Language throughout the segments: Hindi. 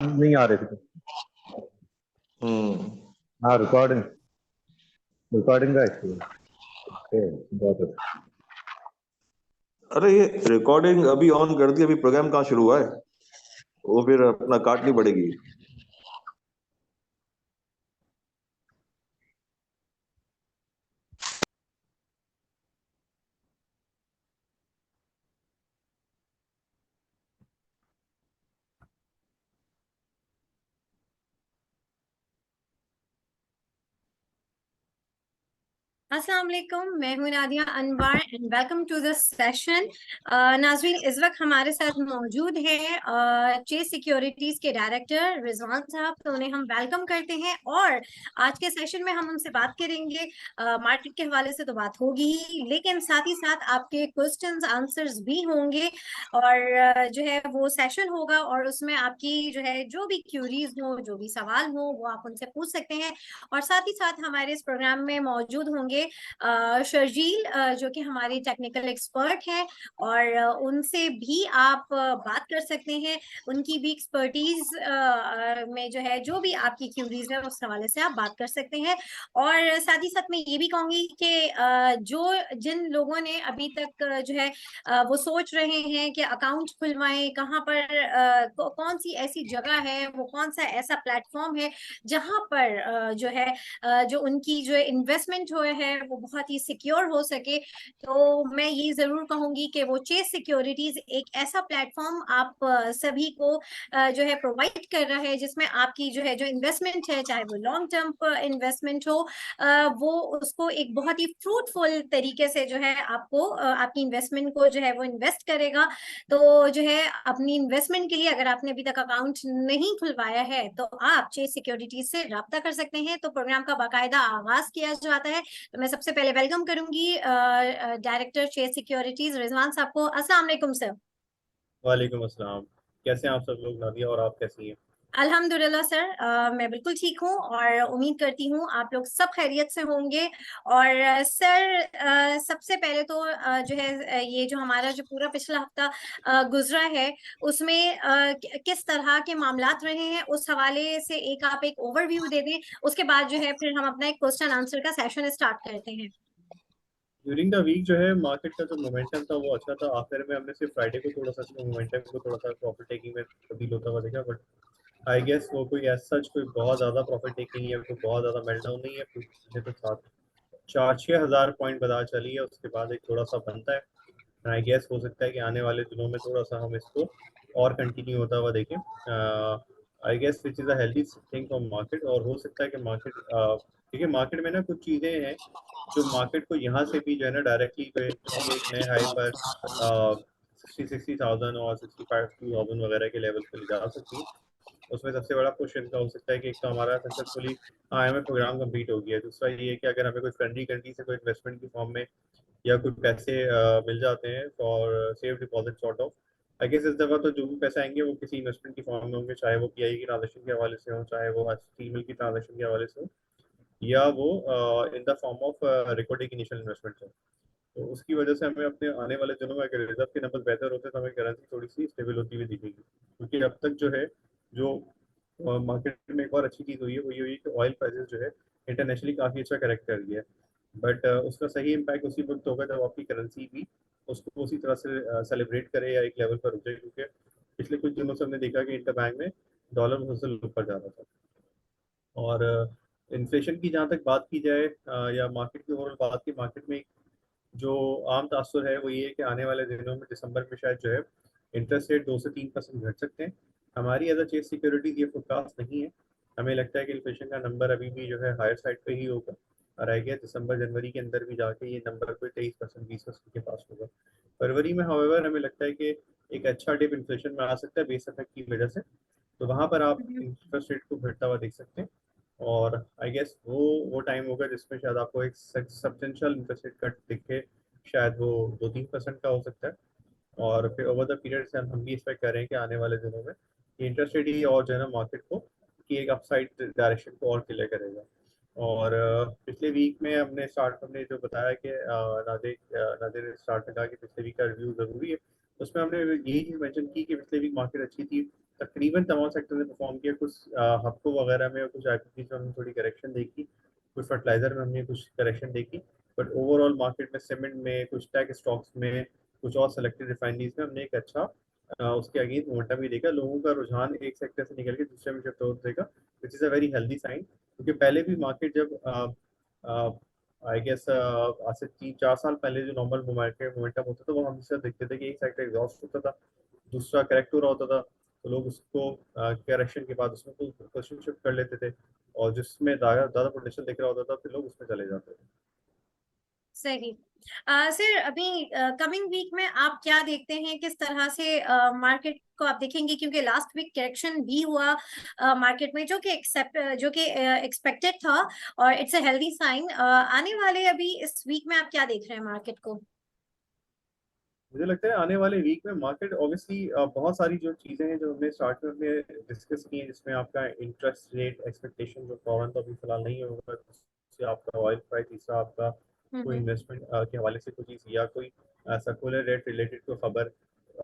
नहीं आ रहे थे। हम्म। हाँ, रिकॉर्डिंग रिकॉर्डिंग का इशू है। बहुत अच्छा। अरे ये रिकॉर्डिंग अभी ऑन कर दी, अभी प्रोग्राम कहाँ शुरू हुआ है? वो फिर अपना काटनी पड़ेगी। अस्सलाम वालेकुम, मैं हूं Nadia Anwar and welcome to this session. नाजरीन, इस वक्त हमारे साथ मौजूद है चेस सिक्योरिटीज के डायरेक्टर रिजवान साहब, तो उन्हें हम वेलकम करते हैं। और आज के सेशन में हम उनसे बात करेंगे। मार्केट के हवाले से तो बात होगी ही, लेकिन साथ ही साथ आपके क्वेश्चंस आंसर्स भी होंगे। और जो है वो सेशन होगा और उसमें आपकी जो है जो भी क्यूरीज हो, जो भी सवाल हो, वो आप उनसे पूछ सकते हैं। और साथ ही साथ हमारे इस प्रोग्राम में मौजूद होंगे शर्जील, जो कि हमारी टेक्निकल एक्सपर्ट है। और उनसे भी आप बात कर सकते हैं। उनकी भी एक्सपर्टीज में जो है जो भी आपकी क्यूरीज है उस हवाले से आप बात कर सकते हैं। और साथ ही साथ मैं ये भी कहूंगी कि जो जिन लोगों ने अभी तक जो है वो सोच रहे हैं कि अकाउंट खुलवाएं कहाँ पर, कौन सी ऐसी जगह है, वो कौन सा ऐसा प्लेटफॉर्म है जहां पर जो है जो उनकी जो इन्वेस्टमेंट हो है वो बहुत ही सिक्योर हो सके, तो मैं ये जरूर कहूंगी कि वो चेस सिक्योरिटीज एक ऐसा प्लेटफॉर्म आप सभी को जो है प्रोवाइड कर रहा है, जिसमें आपकी जो है जो इन्वेस्टमेंट है, चाहे वो लॉन्ग टर्म इन्वेस्टमेंट हो, वो उसको एक बहुत ही फ्रूटफुल तरीके से जो है आपको आपकी इन्वेस्टमेंट को जो है वो इन्वेस्ट करेगा। तो जो है अपनी इन्वेस्टमेंट के लिए अगर आपने अभी तक अकाउंट नहीं खुलवाया है तो आप चेस सिक्योरिटीज से राब्ता कर सकते हैं। तो प्रोग्राम का बाकायदा आगाज किया जाता है। तो मैं सबसे पहले वेलकम करूंगी डायरेक्टर चेस सिक्योरिटीज रिजवान साहब को। अस्सलाम वालेकुम सर। वालेकुम अस्सलाम। कैसे हैं आप सब लोग? नादिया, और आप कैसी हैं? अल्हम्दुलिल्लाह सर, मैं बिल्कुल ठीक हूँ और उम्मीद करती हूँ आप लोग सब खैरियत से होंगे। और सर, सबसे पहले तो जो है ये जो हमारा जो पूरा पिछला हफ्ता गुजरा है उसमें किस तरह के मामलात रहे हैं, उस हवाले से एक आप एक ओवरव्यू दे दें। उसके बाद जो है फिर हम अपना एक क्वेश्चन आंसर का सेशन स्टार्ट करते हैं। ड्यूरिंग द वीक जो है मार्केट का जो मोमेंटम था वो अच्छा था। आखिर में हमने सिर्फ फ्राइडे को थोड़ा सा मोमेंटम को थोड़ा सा प्रॉफिट टेकिंग में तब्दील होता हुआ देखा, बट आई गेस वो कोई एज सच कोई बहुत ज़्यादा प्रॉफिट टेकिंग या कोई बहुत ज़्यादा मेल्टडाउन नहीं है। मुझे तो साथ 4-6 हज़ार पॉइंट बता चली है, उसके बाद एक थोड़ा सा बनता है। आई गेस हो सकता है कि आने वाले दिनों में थोड़ा सा हम इसको और कंटिन्यू होता हुआ देखें। I guess which is a healthy thing for market. और हो सकता है कि मार्केट, देखिए मार्केट में ना कुछ चीज़ें हैं जो मार्केट को यहाँ से भी जो है ना डायरेक्टली किसी एक नए हाई पर 60,000 और 65,000 वगैरह के लेवल पर ले जा सकती है। उसमें सबसे बड़ा पुश इनका हो सकता है कि एक तो हमारा सक्सेसफुली IMF प्रोग्राम कंप्लीट हो गया है। दूसरा ये है कि अगर हमें कोई फ्रेंडली कंट्री से कोई इन्वेस्टमेंट की फॉर्म में या कुछ पैसे मिल जाते हैं for safe deposit sort of, I guess इस दफ़ा तो जो भी पैसे आएंगे वो किसी इन्वेस्टमेंट की फॉर्म में होंगे, चाहे वो PI की ट्रांजेक्शन के हवाले से हो, चाहे वो स्टीमल की ट्रांजेक्शन के हवाले से हो, या वो in the form of recording initial investment हो। तो उसकी वजह से हमें अपने आने वाले दिनों में अगर रिजर्व के नंबर बेहतर होते हैं तो हमें करेंसी थोड़ी सी स्टेबल होती हुई दिखेगी। क्योंकि अब तक जो है जो मार्केट में एक और अच्छी चीज़ हुई है वो ये हुई है कि ऑयल प्राइसेस जो है इंटरनेशनली काफ़ी अच्छा करेक्ट कर गया है। बट उसका सही इम्पैक्ट उसी वक्त होगा जब आपकी करेंसी भी उसको उसी तरह से सेलिब्रेट करे या एक लेवल पर रुक जाए। क्योंकि पिछले कुछ दिनों से हमने देखा कि इंटर बैंक में डॉलर मुसलसल ऊपर जा रहा था। और इन्फ्लेशन की जहाँ तक बात की जाए, या मार्केट की ओवरऑल बात की, मार्केट में जो आम तासुर है वो ये है कि आने वाले दिनों में दिसंबर में शायद जो है इंटरेस्ट रेट 2 से 3% घट सकते हैं। हमारी एज अ चेस सिक्योरिटीज ये फोरकास्ट नहीं है। हमें लगता है कि इन्फ्लेशन का नंबर अभी भी जो है हायर साइड पे ही होगा, और रह गया दिसंबर जनवरी के अंदर भी जाके ये नंबर कोई 23% 20% के पास होगा। फरवरी में हाउएवर हमें लगता है कि एक अच्छा डिप इन्फ्लेशन में आ सकता है बेस इफेक्ट की वजह से। तो वहाँ पर आप इंटरेस्ट रेट को घटता हुआ देख सकते हैं। और आई गेस वो टाइम होगा जिसमें शायद आपको एक सब्सटेंशियल इंटरेस्ट रेट कट दिखे। शायद वो 2-3% का हो सकता है। और फिर ओवर द पीरियड से हम भी एक्सपेक्ट कर रहे हैं कि आने वाले दिनों में ये इंटरेस्ट रेट ही और जो है ना मार्केट को की एक अपसाइड डायरेक्शन को और क्लियर करेगा। और पिछले वीक में हमने जो बताया कि नादिर ने स्टार्ट में कहा कि पिछले वीक का रिव्यू ज़रूरी है। उसमें हमने यही चीज़ मेंशन की कि पिछले वीक मार्केट अच्छी थी, तकरीबन तमाम सेक्टर ने परफॉर्म किया। कुछ हफ्तों वगैरह में, कुछ IPPs में हमने थोड़ी करेक्शन देखी, कुछ फर्टिलाइजर में हमने कुछ करेक्शन देखी, बट ओवरऑल मार्केट में सीमेंट में, कुछ टेक स्टॉक्स में, कुछ और सेलेक्टेड रिफाइनरीज में हमने एक अच्छा उसके अगेंस्ट मोमेंटम भी देखा। लोगों का रुझान एक सेक्टर से निकल के दूसरे में शिफ्ट हो देगा, which is a very healthy sign. क्योंकि पहले भी मार्केट जब आई गेस आज से 3-4 साल पहले जो नॉर्मल मार्केट मोमेंटम होता था, वो हम हमेशा देखते थे कि एक सेक्टर एग्जॉस्ट होता था, दूसरा करेक्ट हो रहा होता था, तो लोग उसको करेक्शन के बाद उसमें पोजीशन शिफ्ट कर लेते थे, और जिसमें ज़्यादा पोटेंशियल दिख रहा होता था फिर लोग उसमें चले जाते थे। सही। सर, अभी कमिंग वीक में आप क्या देखते हैं, किस तरह से मार्केट को आप देखेंगे? क्योंकि लास्ट वीक करेक्शन भी हुआ मार्केट में, जो कि एक्सपेक्टेड था, और इट्स अ हेल्दी साइन। आने वाले अभी इस वीक में आप क्या देख रहे हैं मार्केट को? मुझे लगता है आने वाले वीक में मार्केट ऑब्वियसली बहुत सारी जो चीज़ें हैं जो हमने स्टार्ट में डिस्कस की हैं, जिसमें आपका इंटरेस्ट रेट एक्सपेक्टेशन जो फौरन तो अभी फिलहाल नहीं होगा, दूसरा आपका ऑयल प्राइस, तीसरा आपका कोई इन्वेस्टमेंट के हवाले से कोई चीज़, या कोई सर्कुलर रेट रिलेटेड कोई खबर,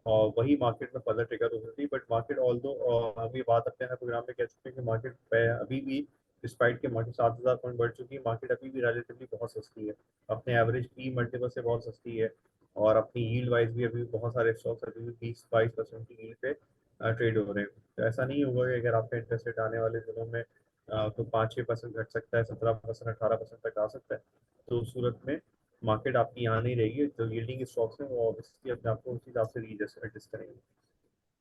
और वही मार्केट में फर्दर ट्रिगर हो सकती है। बट मार्केट ऑल्दो हम ये बात अपने प्रोग्राम में कह चुके हैं कि मार्केट अभी भी, डिस्पाइट के मार्केट 7,000 पॉइंट बढ़ चुकी है, मार्केट अभी भी रिलेटिवली बहुत सस्ती है, अपने एवरेज पी मल्टीपल से बहुत सस्ती है, और अपनी यील्ड वाइज भी अभी बहुत सारे स्टॉक्स अभी भी 20-22% की यील्ड पे ट्रेड हो रहे हैं। तो ऐसा नहीं होगा कि अगर आपका इंटरेस्ट रेट आने वाले दिनों में तो 5-6% घट सकता है, 17%, 18% तक आ सकता है, तो उस सूरत में मार्केट आपकी यहाँ नहीं रहेगी। जो यील्डिंग स्टॉक्स हैं वो ऑब्वियसली अपने आपको उस हिसाब से एडजस्ट करेंगे।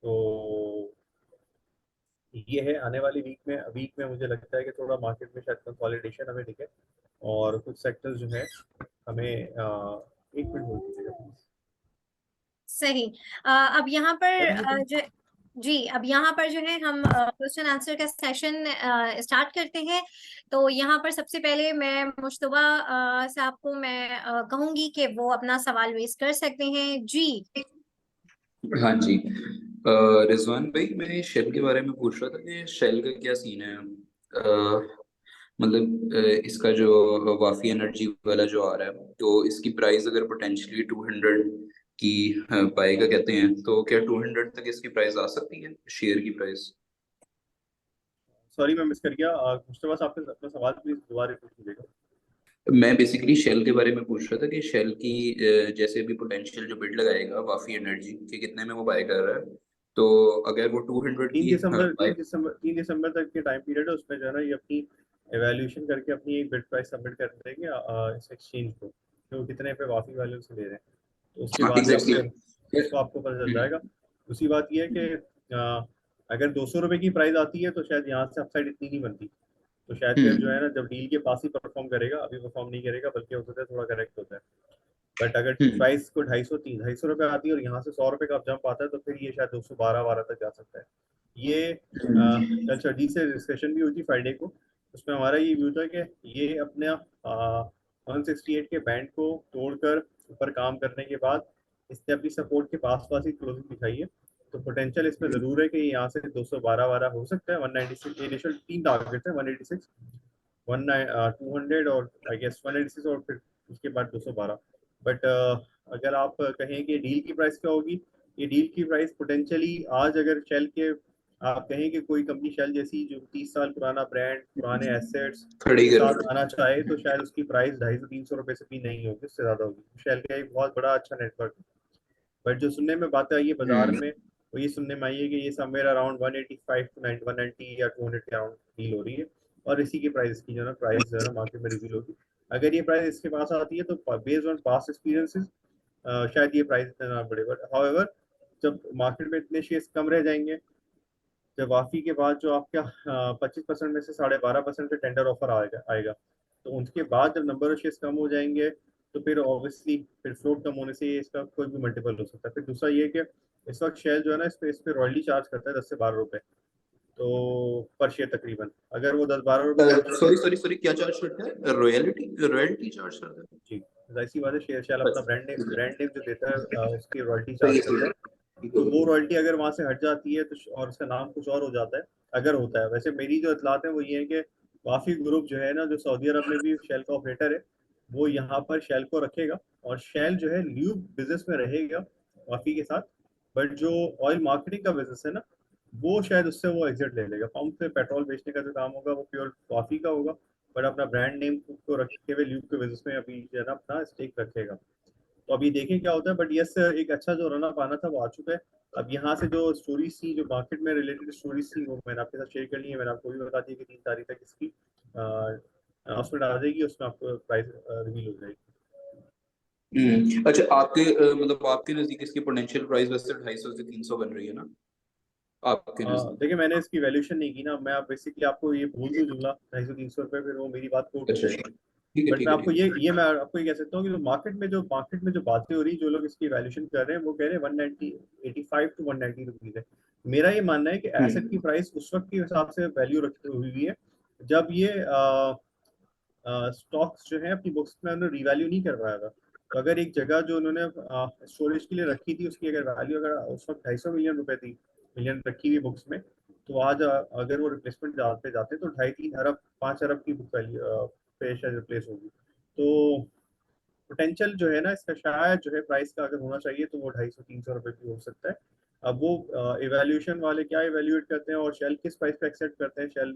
तो ये है आने वाली वीक में मुझे लगता है कि थोड़ा मार्केट में शायद कंसोलिडेशन हमें दिखे, और कुछ सेक्टर्स जो है हमें एक मिनट बोल दीजिएगा प्लीज। सही। अब यहाँ पर अब यहाँ पर जो है हम क्वेश्चन आंसर का सेशन स्टार्ट करते हैं। तो यहाँ पर सबसे पहले मैं मुश्तबा साहब को मैं कहूंगी कि वो अपना सवाल रेज कर सकते हैं जी। हाँ जी, रिजवान भाई, मैं शेल के बारे में पूछ रहा था कि शेल का क्या सीन है। मतलब इसका जो वाफी एनर्जी वाला जो आ रहा है, तो इसकी प्राइस अगर पोटेंशियली 200 की पाएगा कहते हैं, तो क्या 200 तक इसकी प्राइस आ सकती है, शेयर की प्राइस? सॉरी मैं मिस कर गया, मुश्तबा साहब से अपना सवाल प्लीज दोबारा पूछ लीजिएगा। मैं बेसिकली शेल के बारे में पूछ रहा था कि शेल की जैसे भी पोटेंशियल जो बिड लगाएगा वाफी एनर्जी के, कितने में वो बाय कर रहा है, तो अगर वो 200 तीन की दिसंबर तक के टाइम पीरियड है, उसमें जो है ना ये अपनी एवेल्यूएशन करके अपनी एक बिड प्राइस सबमिट कर देंगे इस एक्सचेंज को, तो कितने पे वाफी वैल्यू से ले रहे हैं, तो उसके बाद ही एग्जैक्टली उसको आपको पता चल जाएगा। दूसरी बात यह है कि अगर 200 रुपए की प्राइस आती है तो शायद यहाँ से अपसाइड इतनी नहीं बनती, तो शायद फिर जो है ना जब डील के पास ही परफॉर्म करेगा, अभी परफॉर्म नहीं करेगा, बल्कि हो सकता है थोड़ा करेक्ट होता है। बट अगर प्राइस को 250 रुपए आती है और यहाँ से 100 रुपए का जंप आता है, तो फिर ये शायद 212 तक जा सकता है। ये कल शर्जी से डिस्कशन भी हुई थी फ्राइडे को, उसमें हमारा ये व्यू था कि ये अपने 168 के बैंड को तोड़कर ऊपर काम करने के बाद इसने अपनी सपोर्ट के पास ही क्लोजिंग दिखाई है, तो पोटेंशियल इसमें जरूर है कि यहाँ से 212 हो सकता है। 196 इनिशियल 3 टारगेट है, 186, 200 और आई गेस 186, और फिर उसके बाद 212। बट अगर आप कहें कि डील की प्राइस क्या होगी, ये डील की प्राइस पोटेंशियली आज अगर शेल के आप कहें कि कोई कंपनी शेल जैसी जो 30 साल पुराना ब्रांड, पुराने एसेट्स के साथ आना चाहे, तो शायद उसकी प्राइस 250-300 रुपए से भी नहीं होगी, उससे ज्यादा होगी। शेल का एक बहुत बड़ा अच्छा नेटवर्क है, बट जो सुनने में बातें आई है बाजार में, वो ये सुनने में आई है कि ये समवेयर अराउंड 185 टू 190 या 200 के अराउंड डील हो रही है, और इसी की प्राइस की जो है प्राइस जो है मार्केट में रिवील होगी। अगर ये प्राइस इसके पास आती है तो बेस्ड ऑन पास्ट एक्सपीरियंसेस शायद ये प्राइस इतना ना बढ़े। बट हाउएवर जब मार्केट में इतने शेयर्स कम रह जाएंगे, जब वाफी के बाद जो आपका 25% में से 12.5% का टेंडर ऑफर आएगा, तो उनके बाद जब नंबर ऑफ शेयर्स कम हो जाएंगे, तो फिर ऑब्वियसली फिर फ्लोट कम होने से इसका कोई भी मल्टीपल हो सकता है। फिर दूसरा ये कि इस वक्त शेयर जो है ना इस पे रॉयल्टी चार्ज करता है 10 से 12 रुपए, तो पर शेयर तकरीबन, अगर वो 10-12 रुपए सॉरी क्या चार्ज करता है? रॉयल्टी चार्ज करता है? जी, जाहिर वाले शेयर अपना ब्रांड नेम जो देता है उसकी रॉयल्टी चार्ज करता है, तो वो रॉयल्टी अगर वहां से हट जाती है तो और उसका नाम कुछ और हो जाता है अगर होता है। वैसे मेरी जो इतलात है वो ये है कि वाफी ग्रुप जो है ना, जो सऊदी अरब में भी शेल का ऑपरेटर है, वो यहाँ पर शेल को रखेगा, और शेल जो है ल्यूब बिजनेस में रहेगा वाफी के साथ, बट जो ऑयल मार्केटिंग का बिजनेस है ना, वो शायद उससे वो एग्जिट ले लेगा। पंप पे पेट्रोल बेचने का जो काम होगा वो प्योर कॉफी का होगा, बट अपना ब्रांड नेम को रखते हुए ल्यूक के बिजनेस में अभी जो है ना अपना स्टेक रखेगा। तो अभी देखें क्या होता है, बट यस एक अच्छा जो रन अप आना था वो आ चुका है। अब यहाँ से जो स्टोरीज थी, जो मार्केट में रिलेटेड स्टोरीज थी, वो मैंने आपके साथ शेयर कर ली है। मैंने आपको भी बता दी कि 3 तारीख तक इसकी अनाउंसमेंट आ जाएगी, उसमें आपको प्राइस रिवील हो जाएगी। अच्छा, आपके मतलब आपके नजदीक इसकी पोटेंशियल प्राइस वैसे 250 से 300 बन रही है ना आपके नजदीक? देखिए मैंने इसकी वैल्यूएशन नहीं की ना, मैं आप बेसिकली आपको ये बोल दूं जुमला 250-300 रुपये, फिर वो मेरी बात कोट हो अच्छा जाएगी। ठीक है बट ठीक मैं है आपको ठीक है। ये मैं आपको ये कह सकता हूँ कि जो मार्केट में जो बातें हो रही, जो लोग इसकी वैल्यूएशन कर रहे हैं, वो कह रहे हैं 190, 85 to 190 रुपीज है। मेरा ये मानना है कि एसेट की प्राइस उस वक्त के हिसाब से वैल्यू रखी हुई है जब ये स्टॉक्स जो है अपनी बुक्स में उन्होंने रिवैल्यू नहीं करवाया था। तो अगर एक जगह जो उन्होंने स्टोरेज के लिए रखी थी, उसकी अगर वैल्यू अगर उस वक्त 250 मिलियन रुपए थी, मिलियन रखी हुई बुक्स में, तो आज अगर वो रिप्लेसमेंट जाते जाते तो 2.5-3 अरब 5 अरब की बुक वैल्यू पे शायद रिप्लेस होगी। तो पोटेंशियल जो है ना इसका, शायद जो है प्राइस का अगर होना चाहिए तो वो 250-300 रुपए भी हो सकता है। अब वो इवेल्यूएशन वाले क्या इवेल्यूएट करते हैं और शेल किस प्राइस पे एक्सेप्ट करते हैं, शेल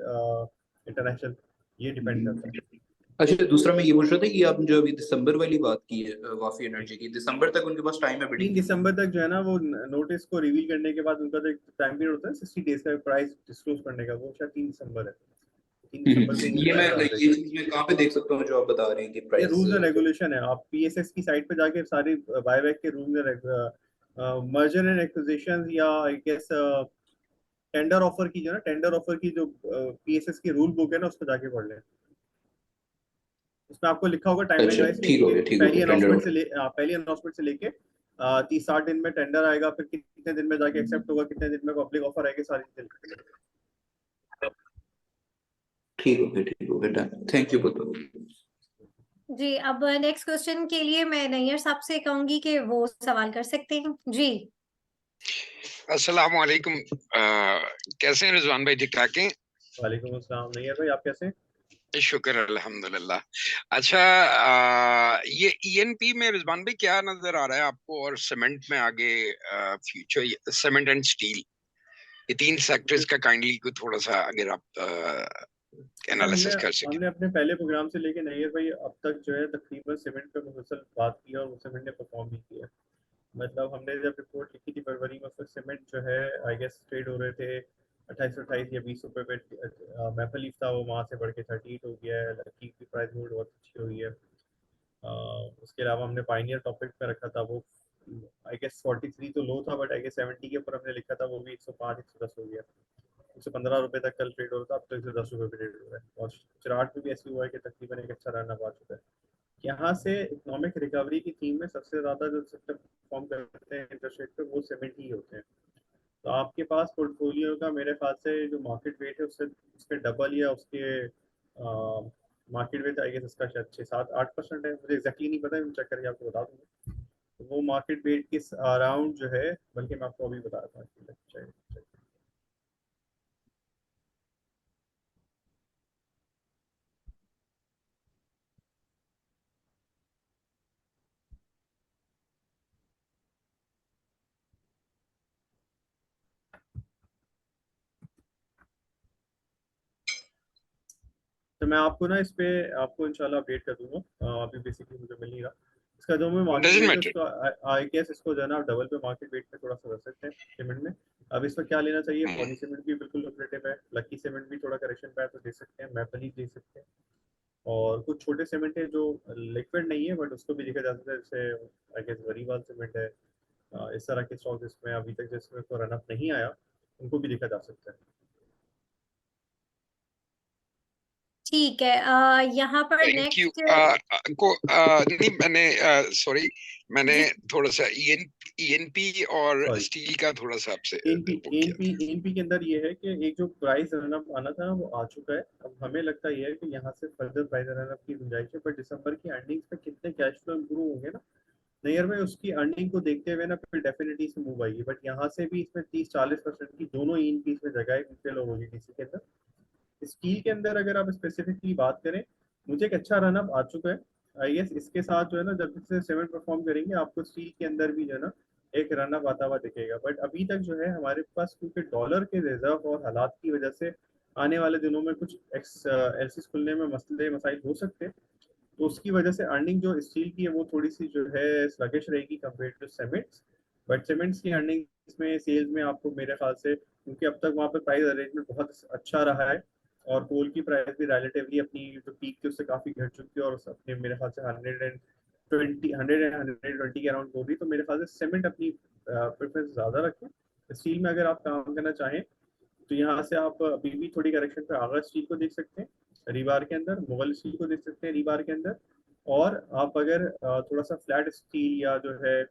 इंटरनेशनल, ये डिपेंड करता है। अच्छा, दूसरा मैं ये पूछ रहा था कि आपने जो अभी दिसंबर वाली बात की है वाफी एनर्जी की, दिसंबर तक उनके पास टाइम है बिडिंग 3 के लिए? दिसंबर तक जो है ना वो नोटिस को रिवील करने के बाद उनका जो टाइम पीरियड होता है 60 डेज का प्राइस डिस्क्लोज करने का, वो शायद 3 दिसंबर है। 3 दिसंबर को वो ये प्राइस आ ये जाएगी। चीज मैं कहाँ पे देख सकता हूँ जो आप बता रहे हैं कि ये प्राइस? रूल्स एंड रेगुलेशन है, आप पीएसएक्स की साइट पे जाके सारी बायबैक के rules and merger and acquisition, या आई गेस टेंडर ऑफर की, जो ना टेंडर ऑफर की जो पीएसएस की रूल बुक है ना, उस पर जाके पढ़ लें। उसमें आपको लिखा होगा टाइमलाइन अच्छा वाइज कि ठीक हो गया टेंडर। पहली अनाउंसमेंट से लेके 30-60 दिन में टेंडर आएगा, फिर कितने दिन में जाके एक्सेप्ट होगा, कितने दिन में पब्लिक ऑफर आएगी, सारी चीजें लिखी हैं। ठीक हो गया डन, थैंक यू बहुत। जी, अब नेक्स्ट क्वेश्चन के लिए मैं नैयर साहब से कहूंगी कि वो सवाल कर सकते हैं जी। अस्सलाम वालेकुम। कैसे हैं रिजवान भाई, ठीक ठाक हैं? वालेकुम अस्सलाम नैयर भाई, आप कैसे हैं? शुक्र अल्हम्दुलिल्लाह। अच्छा, ये ईएनपी में रिजवान भाई क्या नजर आ रहा है आपको, और सीमेंट में आगे फ्यूचर, सीमेंट एंड स्टील, ये 3 सेक्टर्स का काइंडली को थोड़ा सा अगर आप एनालिसिस कर सकें। हमने अपने पहले प्रोग्राम से लेके नैयर भाई अब तक जो है तकरीबन सीमेंट पे मुसलसल बात की और सीमेंट ने परफॉर्म भी किया। मतलब हमने जब रिपोर्ट लिखी थी फरवरी में, उस वक्त सीमेंट जो है आई गेस ट्रेड हो रहे थे 28 या 20 रुपए पे। मैपल लीफ था, वो वहाँ से बढ़ के 38 हो गया है। लकी की प्राइस बहुत अच्छी हुई है। उसके अलावा हमने पाइनियर टॉपिक पे रखा था, वो आई गेस 43 तो लो था, बट आई गेस 70 के ऊपर हमने लिखा था, वो भी 105-110 हो गया। 115 रुपए तक कल ट्रेड हो रहा था, अब तो 110 रुपए पे ट्रेड हो रहा है। और चिराट में भी ऐसी हुआ है कि तकरीबन एक अच्छा रन अप आ चुका है। यहाँ से इकोनॉमिक रिकवरी की थीम में सबसे ज्यादा जो सेक्टर परफॉर्म करते हैं इंटरेस्ट रेट पे, वो सीमेंट ही होते हैं। तो आपके पास पोर्टफोलियो का मेरे ख्याल से जो मार्केट वेट है उससे उसके डबल या उसके मार्केट वेट आई गेस इसका शायद 6-7-8% है, मुझे एग्जैक्टली नहीं पता है, मैं चेक करके आपको बता दूंगा। तो वो मार्केट वेट के अराउंड जो है, बल्कि मैं आपको अभी बता रहा था। तो मैं आपको ना इस पे आपको इंशाल्लाह अपडेट कर दूंगा। अभी बेसिकली मुझे मिल नहीं रहा इसका जो मैं मार्केट डजंट वेट है मैटर। उसको, आई गेस इसको जो है ना डबल पे मार्केट वेट पे थोड़ा सा रख सकते हैं सीमेंट में। अब इसमें क्या लेना चाहिए, पॉली सीमेंट भी बिल्कुल लुक्रेटिव है, लकी सीमेंट भी थोड़ा करेक्शन पे है तो दे सकते हैं, मैपल ही दे सकते हैं। और कुछ छोटे सीमेंट है जो लिक्विड नहीं है, बट उसको भी देखा जा सकता है, जैसे आई गेस वरीवाल सीमेंट है। इस तरह के स्टॉक जिसमें अभी तक जिसमें को रन अप नहीं आया, उनको भी देखा जा सकता है। ठीक है, यहाँ पर थैंक यू। नेक्स्ट नहीं, मैंने सॉरी, मैंने जी थोड़ा सा ईएनपी और सॉरी, स्टील का थोड़ा सा आपसे एनपी वो किया एनपी एनपी के अंदर ये है कि एक जो प्राइस रन अप आना था ना वो आ चुका है। अब हमें लगता ये है कि यहाँ से फर्दर प्राइस रन अप की गुंजाइश है, पर दिसंबर की अर्निंग्स पे कितने कैश फ्लो इंप्रूव होंगे ना नैयर में, उसकी अर्निंग को देखते हुए ना फिर डेफिनेटली से मूव आएगी। बट यहाँ से भी इसमें 30-40% की दोनों एनपी इसमें जगह है, बीपीएल और ओजीटीसी के अंदर। स्टील के अंदर अगर आप स्पेसिफिकली बात करें, मुझे एक अच्छा रन अप आ चुका है। आई गेस इसके साथ जो है ना जब से सीमेंट परफॉर्म करेंगे, आपको स्टील के अंदर भी जो है ना एक रन अप आता हुआ दिखेगा। बट अभी तक जो है हमारे पास, क्योंकि डॉलर के रिजर्व और हालात की वजह से आने वाले दिनों में कुछ एलसीज खुलने में मसले मसाइल हो सकते हैं, तो उसकी वजह से अर्निंग जो स्टील की है वो थोड़ी सी जो है स्लगिश रहेगी compare to cements. But cements की अर्निंग में, सेल्स में आपको मेरे ख्याल से, क्योंकि अब तक वहाँ पे प्राइस अरेंजमेंट बहुत अच्छा रहा है और कोल की प्राइस भी रिलेटिवली अपनी जो पीक थी उससे काफ़ी घट चुकी है और अपने मेरे ख्याल से 120 के अराउंड हो रही, तो मेरे ख्याल से सीमेंट अपनी प्रेफरेंस ज़्यादा रखें। स्टील में अगर आप काम करना चाहें तो यहाँ से आप अभी भी थोड़ी करेक्शन पे आगा स्टील को देख सकते हैं, रीबार के अंदर मुगल स्टील को देख सकते हैं रीबार के अंदर। और आप अगर थोड़ा सा फ्लैट स्टील या जो है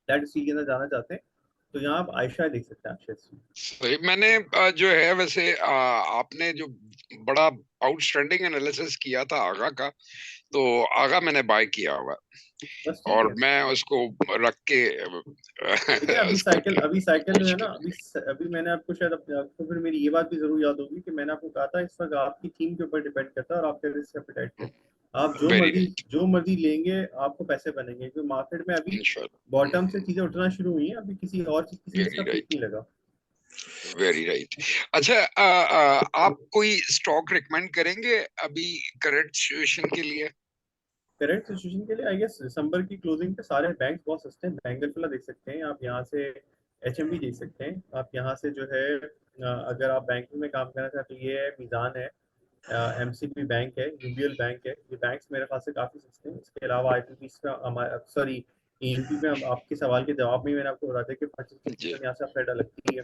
फ्लैट स्टील के अंदर जाना चाहते हैं तो यहाँ आप आयशा देख सकते हैं, आयशा स्टील। सही। मैंने जो है वैसे आपने जो बड़ा आउटस्टैंडिंग एनालिसिस किया था आगा का, तो आगा मैंने बाय किया हुआ बस ठीक और है। मैं उसको रख के देखिए अभी साइकिल जो है ना, अभी मैंने आपको शायद आपको फिर मेरी ये बात भी जरूर याद होगी कि मैंने आपको कहा था इस वक्त आपकी थीम के ऊपर डिपेंड करता है और आपके रिस्क एपेटाइट पे। आप वेरी जो मर्जी लेंगे आपको पैसे बनेंगे, क्योंकि मार्केट में अभी बॉटम से चीजें उठना शुरू हुई हैं, अभी किसी और किसी चीज का पीक नहीं लगा। Very right. अच्छा, आप कोई स्टॉक रिकमेंड करेंगे अभी करंट सिचुएशन के लिए? करंट सिचुएशन के लिए आई गेस दिसंबर की क्लोजिंग पे सारे बैंक बहुत सस्ते हैं। बैंक निफ्टी देख सकते हैं आप, यहाँ से एचएमबी देख सकते हैं आप, यहाँ से जो है अगर आप बैंकिंग में काम करना चाहते तो ये है मीज़ान है, एमसीबी बैंक है, यूबीएल बैंक है, ये बैंक्स मेरे ख्याल से काफ़ी सस्ते हैं। इसके अलावा आईपीपी का सॉरी ईएनपी में आपके सवाल के जवाब में मैंने आपको बता दिया कि 25% यहाँ से आप फेडा लगती है।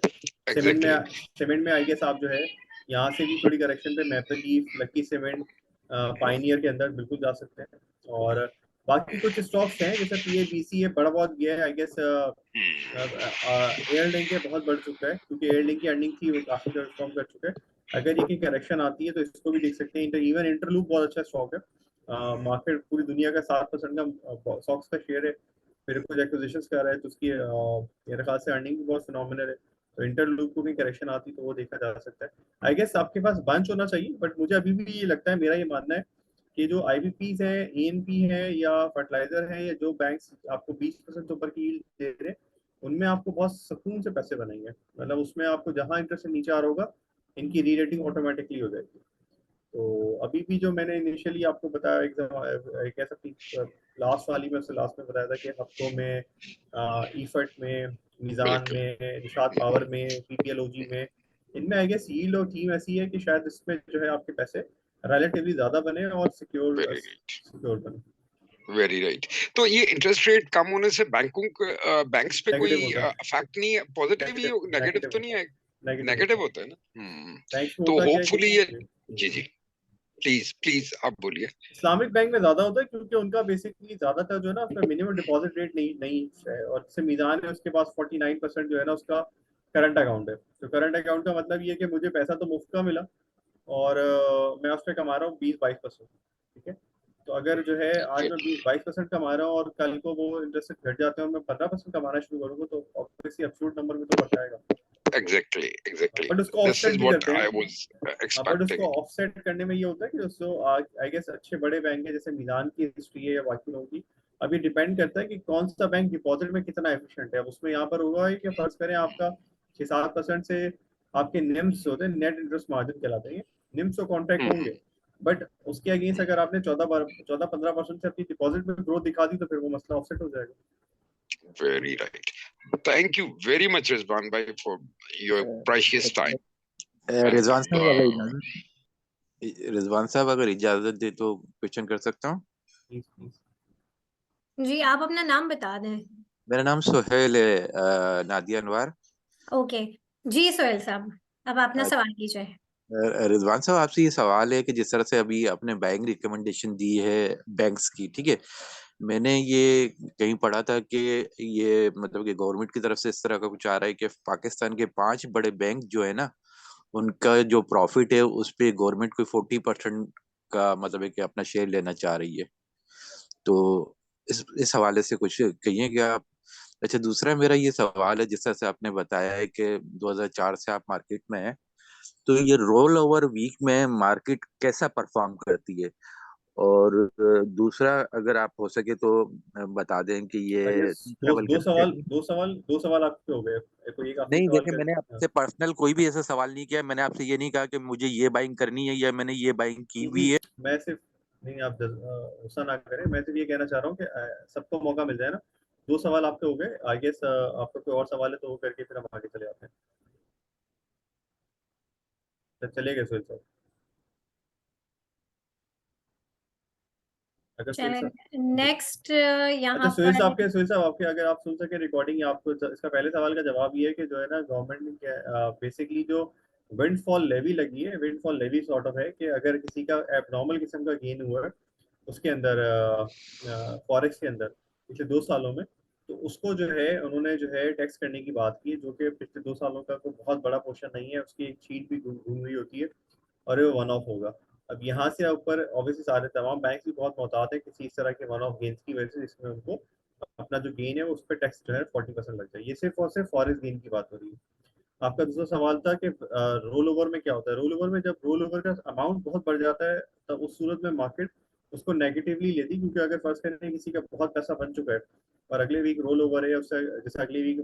सीमेंट में आई गेस आप जो है यहाँ से भी थोड़ी करेक्शन पे maple leaf, lucky cement, pioneer के अंदर बिल्कुल जा सकते हैं। और बाकी कुछ स्टॉक्स हैं जैसे पीएबीसी है, बड़ा बहुत गया है आई गेस। एयर लिंक बहुत बढ़ चुका है क्योंकि एयर लिंक की अर्निंग थी वो काफी परफॉर्म कर चुका है। अगर ये की करेक्शन आती है तो इसको भी देख सकते हैं। इवन इंटरलूप बहुत अच्छा स्टॉक है। मार्केट पूरी दुनिया का 7% का स्टॉक्स का शेयर है, फिर कुछ एक्विजिशन कर रहा है तो उसकी मेरे ख्याल से अर्निंग भी बहुत फिनोमिनल है। तो इंटरलूप को भी करेक्शन आती तो वो देखा जा सकता है। आई गेस आपके पास बंच होना चाहिए, बट मुझे अभी भी ये लगता है, मेरा ये मानना है कि जो आईबीपीज है, एएनपी है या फर्टिलाइजर है या जो बैंक्स आपको 20% ऊपर की यील्ड दे रहे हैं, उनमें आपको बहुत सुकून से पैसे बनेंगे। मतलब उसमें आपको जहां इंटरेस्ट नीचे आ रहा होगा इनकी री रेटिंग ऑटोमेटिकली हो जाएगी। तो अभी भी जो मैंने इनिशियली आपको बताया एग्जाम कह सकती लास्ट वाली में, लास्ट में बताया था कि हफ्तों में ईफर्ट में, मीज़ान में, निशात पावर में, पीपीएलओजी में, इनमें आई गेस यील्ड और थीम ऐसी है कि शायद इसमें जो है आपके पैसे रिलेटिवली ज्यादा बने और सिक्योर बने। Very right. तो ये इंटरेस्ट रेट कम होने से बैंक्स पे कोई इफेक्ट नहीं है? पॉजिटिव ही, नेगेटिव तो नहीं है? नेगेटिव होता है ना। तो होपफुली ये, जी जी प्लीज आप बोलिए। इस्लामिक बैंक में ज्यादा होता है क्योंकि उनका बेसिकली ज्यादातर जो है ना उसका मिनिमम डिपॉजिट रेट नहीं है, और जैसे मीज़ान है उसके पास 49% जो है ना उसका करंट अकाउंट है। तो करंट अकाउंट का मतलब ये है कि मुझे पैसा तो मुफ्त का मिला और मैं उस पर कमा रहा हूँ 20-22%। ठीक है, तो अगर जो है आज मैं 20-22% कमा रहा हूँ और कल को वो इंटरेस्ट घट जाते हैं और मैं 15% कमाना शुरू करूंगा तो ऑब्वियसली एब्सोल्यूट नंबर में तो बढ़ जाएगा। एग्जैक्टली बट उसको ऑफसेट भी करते हैं। But expecting. उसको ऑफसेट करने में ये होता है कि दोस्तों आई गेस अच्छे बड़े बैंक है जैसे मीज़ान की हिस्ट्री है या बाकी लोगों की, अभी डिपेंड करता है कि कौन सा बैंक डिपॉजिट में कितना एफिशिएंट है। उसमें यहाँ पर हुआ है कि फर्ज करें आपका 6-7% से आपके निम्स होते हैं, नेट इंटरेस्ट मार्जिन कहलाते हैं, निम्स तो कॉन्ट्रैक्ट होंगे, बट उसके अगेंस्ट अगर आपने 14-15% से अपनी डिपॉजिट में ग्रोथ दिखा दी तो फिर वो मसला ऑफसेट हो जाएगा। Very right. Thank you very much, Rizwan bhai, for your precious time. Rizwan साहब अगर इजाजत दे तो क्वेश्चन कर सकता हूँ? जी आप अपना नाम बता दें। मेरा नाम सुहेल है, नादिया अनवर। ओके जी सुहेल साहब, अब अपना सवाल कीजिए। रिजवान साहब आपसे ये सवाल है कि जिस तरह से अभी आपने बैंक रिकमेंडेशन दी है बैंक्स की, ठीक है, मैंने ये कहीं पढ़ा था कि ये मतलब कि गवर्नमेंट की तरफ से इस तरह का कुछ आ रहा है कि पाकिस्तान के 5 बड़े बैंक जो है ना उनका जो प्रॉफिट है उस पे गवर्नमेंट को 40% का मतलब है कि अपना शेयर लेना चाह रही है। तो इस हवाले से कुछ कहिए क्या आप? अच्छा, दूसरा मेरा ये सवाल है, जिस तरह से आपने बताया है कि 2004 से आप मार्केट में हैं, तो ये रोल ओवर वीक में मार्केट कैसा परफॉर्म करती है और दूसरा अगर आप हो सके तो बता दें कि I ये guess तीसरा बल्कि दो सवाल आपके हो गए। कोई एक आखिरी नहीं, सवाल जैसे कर मैंने हाँ। आपसे पर्सनल कोई भी ऐसा सवाल नहीं किया, मैंने आपसे ये नहीं कहा कि मुझे ये बाइंग करनी है या मैंने ये बाइंग की हुई है। मैं सिर्फ नहीं, आप गुस्सा ना करें, मैं सिर्फ ये कहना चाह रहा हूँ कि सबको मौका मिल जाए ना। दो सवाल आपके हो गए, आई गेस आपका कोई और सवाल है तो वो करके फिर हम आगे चले जाते हैं। तो चले गए सुहेल साहब? अगर सुहेल चलें, साहब नेक्स्ट अच्छा, यहाँ पर सुहेल साहब आपके, अगर आप सुन सके रिकॉर्डिंग, आपको इसका पहले सवाल का जवाब ये है कि जो है ना गवर्नमेंट ने बेसिकली जो विंडफॉल लेवी लगी है, विंडफॉल लेवी सॉर्ट ऑफ है कि अगर किसी का एबनॉर्मल किस्म का गेन हुआ है उसके अंदर फॉरेक्स के अंदर पिछले 2 सालों में, तो उसको जो है उन्होंने जो है टैक्स करने की बात की, जो कि पिछले 2 सालों का कोई बहुत बड़ा पोर्शन नहीं है, उसकी एक शीट भी घूम रही होती है और वो वन ऑफ होगा। अब यहाँ से ऊपर ऑब्वियसली सारे तमाम बैंक भी बहुत मोहतात है किसी इस तरह के वन ऑफ गेन्स की वजह से, जिसमें उनको अपना जो गेन है उस पर टैक्स जो है 40% लग जाए। ये सिर्फ और सिर्फ फॉरेस्ट गेन की बात हो रही है। आपका दूसरा सवाल था कि रोल ओवर में क्या होता है। रोल ओवर में जब रोल ओवर का अमाउंट बहुत बढ़ जाता है तब उस सूरत में मार्केट उसको नेगेटिवली लेती है, क्योंकि अगर फर्स्ट करें किसी का बहुत पैसा बन चुका है और अगले वीक रोल ओवर है, उससे जैसे अगले वीक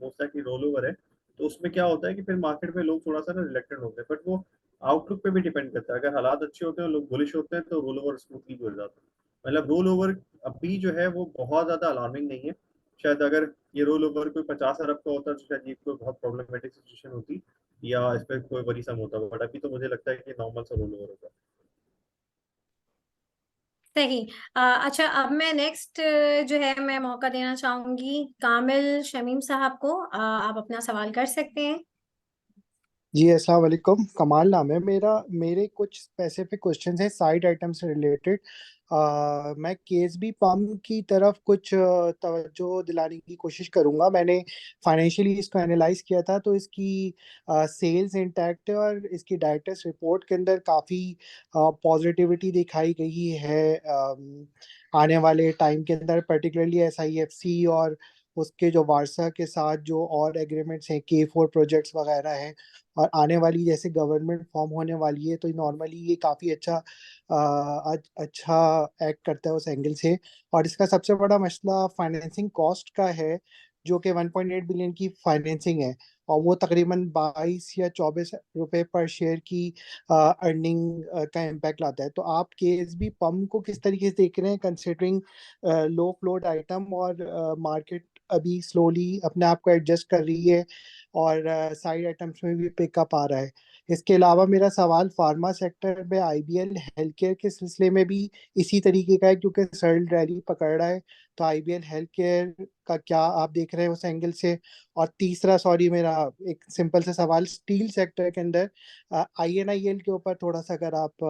मोस्ट की रोल ओवर है, तो उसमें क्या होता है कि फिर मार्केट में लोग थोड़ा सा ना रिलेक्टेड होते हैं, बट वो आउटलुक पे भी डिपेंड करता है। अगर हालात अच्छे होते हैं, लोग बुलिश होते हैं, तो रोल ओवर स्मूथली हो जाता है। मतलब रोल ओवर अभी जो है वो बहुत ज्यादा अलार्मिंग नहीं है। शायद अगर ये रोल ओवर कोई 50 अरब का होता तो शायद ये कोई बहुत प्रॉब्लमेटिक सिचुएशन होती या इस पर कोई बड़ी सम होता, बट अभी तो मुझे लगता है कि नॉर्मल सा रोल ओवर होगा। सही। अच्छा, अब मैं नेक्स्ट जो है मैं मौका देना चाहूंगी कामिल शमीम साहब को। आप अपना सवाल कर सकते हैं। जी अस्सलाम वालेकुम। कमाल नाम है मेरा। मेरे कुछ स्पेसिफिक क्वेश्चंस हैं साइड आइटम से रिलेटेड। मैं केएसबी पम्प की तरफ कुछ तवज्जो दिलाने की कोशिश करूंगा। मैंने फाइनेंशियली इसको एनालाइज किया था, तो इसकी सेल्स इंटैक्ट है और इसकी डायरेक्टर्स रिपोर्ट के अंदर काफ़ी पॉजिटिविटी दिखाई गई है। आने वाले टाइम के अंदर पर्टिकुलरली एसआईएफसी और उसके जो वारसा के साथ जो और एग्रीमेंट्स हैं, K4 प्रोजेक्ट्स वगैरह हैं, और आने वाली जैसे गवर्नमेंट फॉर्म होने वाली है, तो नॉर्मली ये काफ़ी अच्छा एक्ट करता है उस एंगल से। और इसका सबसे बड़ा मसला फाइनेंसिंग कॉस्ट का है, जो कि 1.8 बिलियन की फाइनेंसिंग है, और वो तकरीबन 22 या 24 रुपए पर शेयर की अर्निंग का इम्पैक्ट लाता है। तो आप केएसबी पम्प को किस तरीके से देख रहे हैं, कंसिडरिंग लो फ्लोट आइटम और मार्केट अभी स्लोली अपने आप को एडजस्ट कर रही है और साइड आइटम्स में भी पिकअप आ रहा है। इसके अलावा मेरा सवाल फार्मा सेक्टर में आईबीएल हेल्थ केयर के सिलसिले में भी इसी तरीके का है, क्योंकि सर्ल रैली पकड़ रहा है, तो आईबीएल हेल्थ केयर का क्या आप देख रहे हैं उस एंगल से। और तीसरा, सॉरी, मेरा एक सिंपल सा सवाल स्टील सेक्टर के अंदर आईएनआईएल के ऊपर थोड़ा सा अगर आप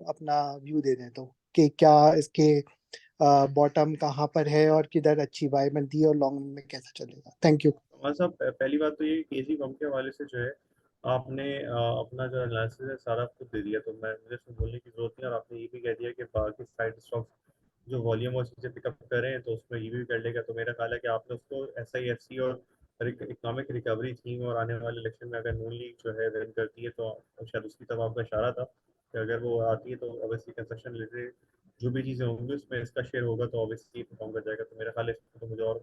अपना व्यू दे दें, तो कि क्या इसके बॉटम कहाँ पर है और किधर अच्छी बाय बनती है और लॉन्ग में कैसा चलेगा। Thank you. हमारे साहब, पहली बात तो ये केजी पम्प के हवाले से जो है आपने अपना जो एनालिसिस है सारा खुद दे दिया, तो मुझे इसमें बोलने की जरूरत नहीं। और आपने ये भी कह दिया कि बाकी साइड स्टॉक्स जो वॉल्यूम और चीज़ें पिकअप कर रहे हैं तो उसमें ये भी कर लेगा। तो मेरा ख्याल है कि आपने उसको SIFC और इकोनॉमिक रिकवरी थीम और आने वाले इलेक्शन में अगर नून लीग जो है विन करती है तो शायद उसकी तरफ आपका इशारा था कि अगर वो आती है तो ऑब्वियसली कंस्ट्रक्शन रिलेटेड जो भी चीज़ें होंगी उसमें इसका शेयर होगा, तो ऑब्वियसली परफॉर्म कर जाएगा। तो मेरा ख्याल है इसमें तो मुझे और,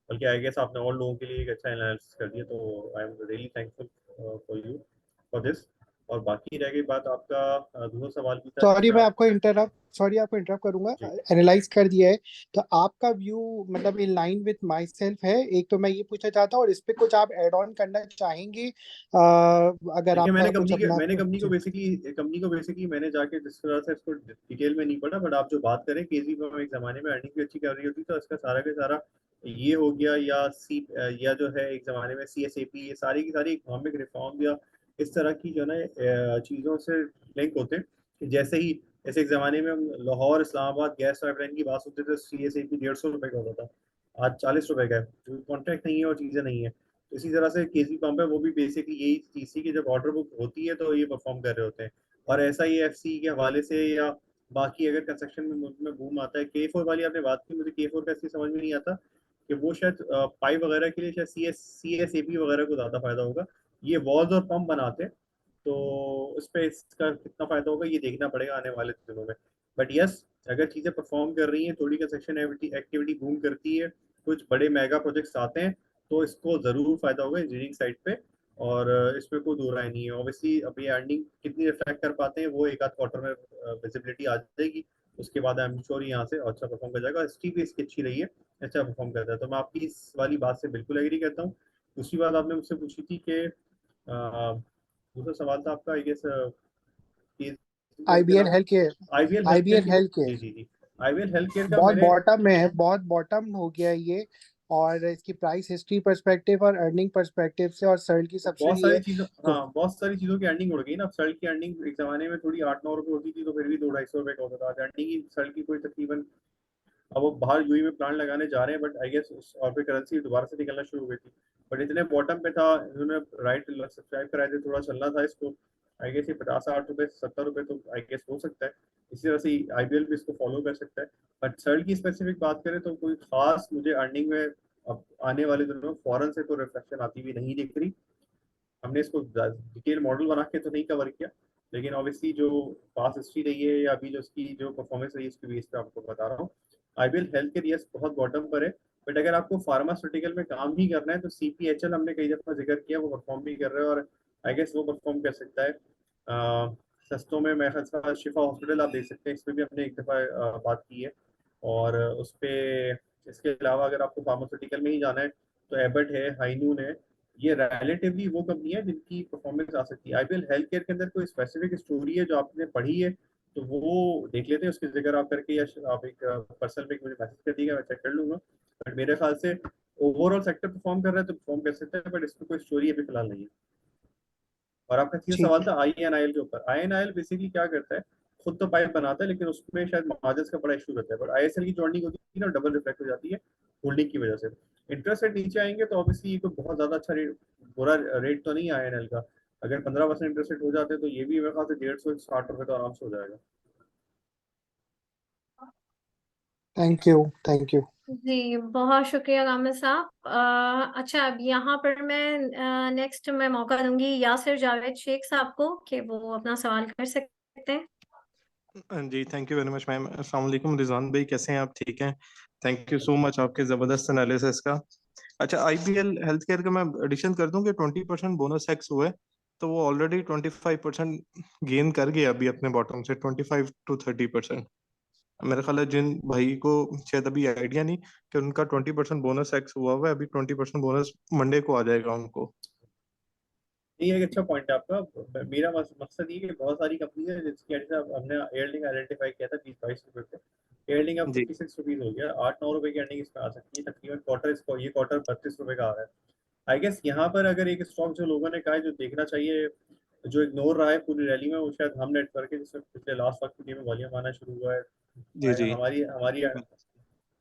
बल्कि आई गेस आपने और लोगों के लिए एक अच्छा एनालिसिस कर दिया, तो I am really thankful for you for this. और बाकी रह गई बात आपका दूसरा सवाल भी था सॉरी, जिसमें मैं आप आपको इंटरप्ट करूंगा। जी एनालाइज कर दिया है, तो आपका व्यू मतलब in line with my self है। एक तो मैं ये पूछना चाहता हूँ, और इस पे कुछ आप एड ऑन करना चाहेंगे अगर देखिए, आपका कुछ अपना। मैंने कंपनी को बेसिकली मैंने जाके जिस तरह से इसको डिटेल में नहीं पढ़ा, बट आप जो बात करें केजी में एक जमाने में अर्निंग भी अच्छी कर रही होती, तो इसका सारा का सारा ये हो गया, या जो है एक जमाने में CSAP, ये सारी की सारी इकोनॉमिक रिफॉर्म या इस तरह की जो ना चीज़ों से लिंक होते हैं कि जैसे एक जमाने में हम लाहौर इस्लामाबाद गैस पाइपलाइन की बात सुनते थे, CSAP 150 रुपए का होता था, आज 40 रुपए का है, कॉन्ट्रैक्ट नहीं है और चीज़ें नहीं है। इसी तरह से केजी पंप है, वो भी बेसिकली यही चीज थी कि जब ऑर्डर बुक होती है तो ये परफॉर्म कर रहे होते हैं। और ऐसा ही एफसी के हवाले से या बाकी अगर कंस्ट्रक्शन में मुल्क में बूम आता है, K4 वाली आपने बात की, मुझे K4 का इसलिए समझ में नहीं आता कि वो शायद पाइप वगैरह के लिए शायद CSAP वगैरह को ज्यादा फायदा होगा। ये वॉल्स और पंप बनाते हैं, तो उस पर इसका कितना फायदा होगा ये देखना पड़ेगा आने वाले दिनों में। बट यस, अगर चीजें परफॉर्म कर रही हैं, थोड़ी कंस्ट्रक्शन एक्टिविटी बूम करती है, कुछ बड़े मेगा प्रोजेक्ट्स आते हैं, तो इसको जरूर फायदा होगा इंजीनियरिंग साइड पे। और इसमें कोई दो राय नहीं है। ऑब्वियसली अभी अर्निंग कितनी रिफ्लेक्ट कर पाते हैं वो एक आध क्वार्टर में विजिबिलिटी आ जाएगी, उसके बाद आई एम श्योर यहाँ से अच्छा परफॉर्म कर जाएगा। हिस्ट्री भी इसकी अच्छी रही है, अच्छा परफॉर्म करता है, तो मैं आपकी इस वाली बात से बिल्कुल एग्री करता हूँ। दूसरी बात आपने मुझसे पूछी थी कि दूसरा सवाल था आपका, I guess IBL health care, IVL health care IBL health जी केयर जी जी, आईवीएल हेल्थ केयर का बहुत मैंने बॉटम में है, बहुत बॉटम हो गया है ये। और इसकी प्राइस हिस्ट्री पर्सपेक्टिव और अर्निंग पर्सपेक्टिव से और सर्ल की बहुत सब्सिडी सारी है चीजों, तो हाँ बहुत सारी चीजों की अर्निंग हो गई ना। अब सर्ल की अर्निंग एक जमाने में थोड़ी 8-9 रुपए होती थी, तो फिर भी 200-250 रुपए का होता था। आज अर्निंग की सर्ल की कोई तकरीबन, अब वो बाहर यूएई में प्लांट लगाने जा रहे हैं, बट आई गेस और फिर करेंसी दोबारा से निकलना शुरू हो गई थी। बट इतने बॉटम पे था, इन्होंने राइट सब्सक्राइब कराए थे, थोड़ा चलना था इसको। आई गेस ये 50-60 रुपए 70 रुपए तो आई गेस हो सकता है। इसी तरह से आईपीएल भी इसको फॉलो कर सकता है। बट सर्ल की स्पेसिफिक बात करें तो कोई खास मुझे अर्निंग में अब आने वाले दिनों में फॉरन से तो रिफ्लेक्शन आती हुई नहीं दिख रही। हमने इसको डिटेल मॉडल बना के तो नहीं कवर किया, लेकिन ऑब्वियसली जो पास हिस्ट्री रही है या अभी जो इसकी जो परफॉर्मेंस रही है उसकी बेस पे आपको बता रहा हूँ। आईबीएल हेल्थ केयर यस बहुत बॉटम पर है, बट अगर आपको फार्मास्यूटिकल में काम ही करना है तो सीपीएचएल हमने कई दफा जिक्र किया, वो परफॉर्म भी कर रहे हैं और आई गेस वो परफॉर्म कर सकता है। सस्तों में मैं ख्याल शिफा हॉस्पिटल आप देख सकते हैं, इसमें भी हमने एक दफ़ा बात की है। और उस पर इसके अलावा अगर आपको फार्मास्यूटिकल में ही जाना है तो एबट है, हाइनून है, ये रिलेटिवली वो कंपनी है जिनकी परफॉर्मेंस आ सकती है। आईपीएल हेल्थ केयर के अंदर कोई स्पेसिफिक स्टोरी है जो आपने पढ़ी है तो वो देख लेते हैं, उसकी जिक्र आप करके, या आप एक पर्सनल पे मुझे मैसेज कर दीजिएगा, मैं चेक कर लूंगा। बट मेरे ख्याल से ओवरऑल सेक्टर परफॉर्म कर रहा है तो परफॉर्म कर सकता है, बट इसमें कोई स्टोरी अभी फिलहाल नहीं है। और आपका तीसरा ठीक सवाल है। था आईएनआईएल के ऊपर। आईएनआईएल बेसिकली क्या करता है, खुद तो पाइप बनाता है, लेकिन उसमें शायद मार्जिन का बड़ा इशू रहता है। बट आईएसएल की जो अर्निंग होती है ना, डबल रिफ्लेक्ट हो जाती है होल्डिंग की वजह से। इंटरेस्ट रेट नीचे आएंगे तो ऑब्वियसली ये कोई बहुत ज्यादा अच्छा रेट, बुरा रेट तो नहीं है आईएनएल का। अगर 15% इंटरेस्ट रेट हो जाते हैं तो ये भी मेरे ख्याल से 150-160 रुपए तो आराम से हो जाएगा। Thank you, thank you. जी बहुत शुक्रिया कामिल साहब। अच्छा, अब यहाँ पर मैं नेक्स्ट मैं मौका दूंगी यासिर जावेद शेख साहब को कि वो अपना सवाल कर सकते हैं। जी thank you very much ma'am. अस्सलाम वालेकुम रिजवान भाई, कैसे हैं आप? ठीक हैं, थैंक यू सो मच आपके ज़बरदस्त एनालिसिस का। अच्छा, आईपीएल हेल्थ केयर का मैं एडिशन कर दूं कि 20% बोनस टैक्स हुआ है, तो वो ऑलरेडी 25% गेन कर गया अभी अपने बॉटम से, 25 to 30%। मेरा ख्याल है जिन भाई को शायद अभी आइडिया नहीं कि उनका 20% बोनस टैक्स हुआ हुआ है, अभी 20% बोनस मंडे को आ जाएगा उनको। ये एक अच्छा पॉइंट है आपका। मेरा मकसद ये कि बहुत सारी कंपनी है जिसकी हमने एयरलिंक आइडेंटिफाई किया था 20-22 रुपए पे। एयरलिंक अब जी 56 रुपीज हो गया, 8-9 रुपए की अर्निंग इसमें आ सकती है तकरीबन। क्वार्टर इसको ये क्वार्टर 32 रुपए का आ रहा है। आई गेस यहाँ पर अगर एक स्टॉक जो लोगों ने कहा है जो देखना चाहिए, जो इग्नोर रहा है पूरी रैली में, वो शायद हम नेटवर्क है, जिसमें पिछले लास्ट वक्त की में वॉल्यूम आना शुरू हुआ जी है। जी हमारी हमारी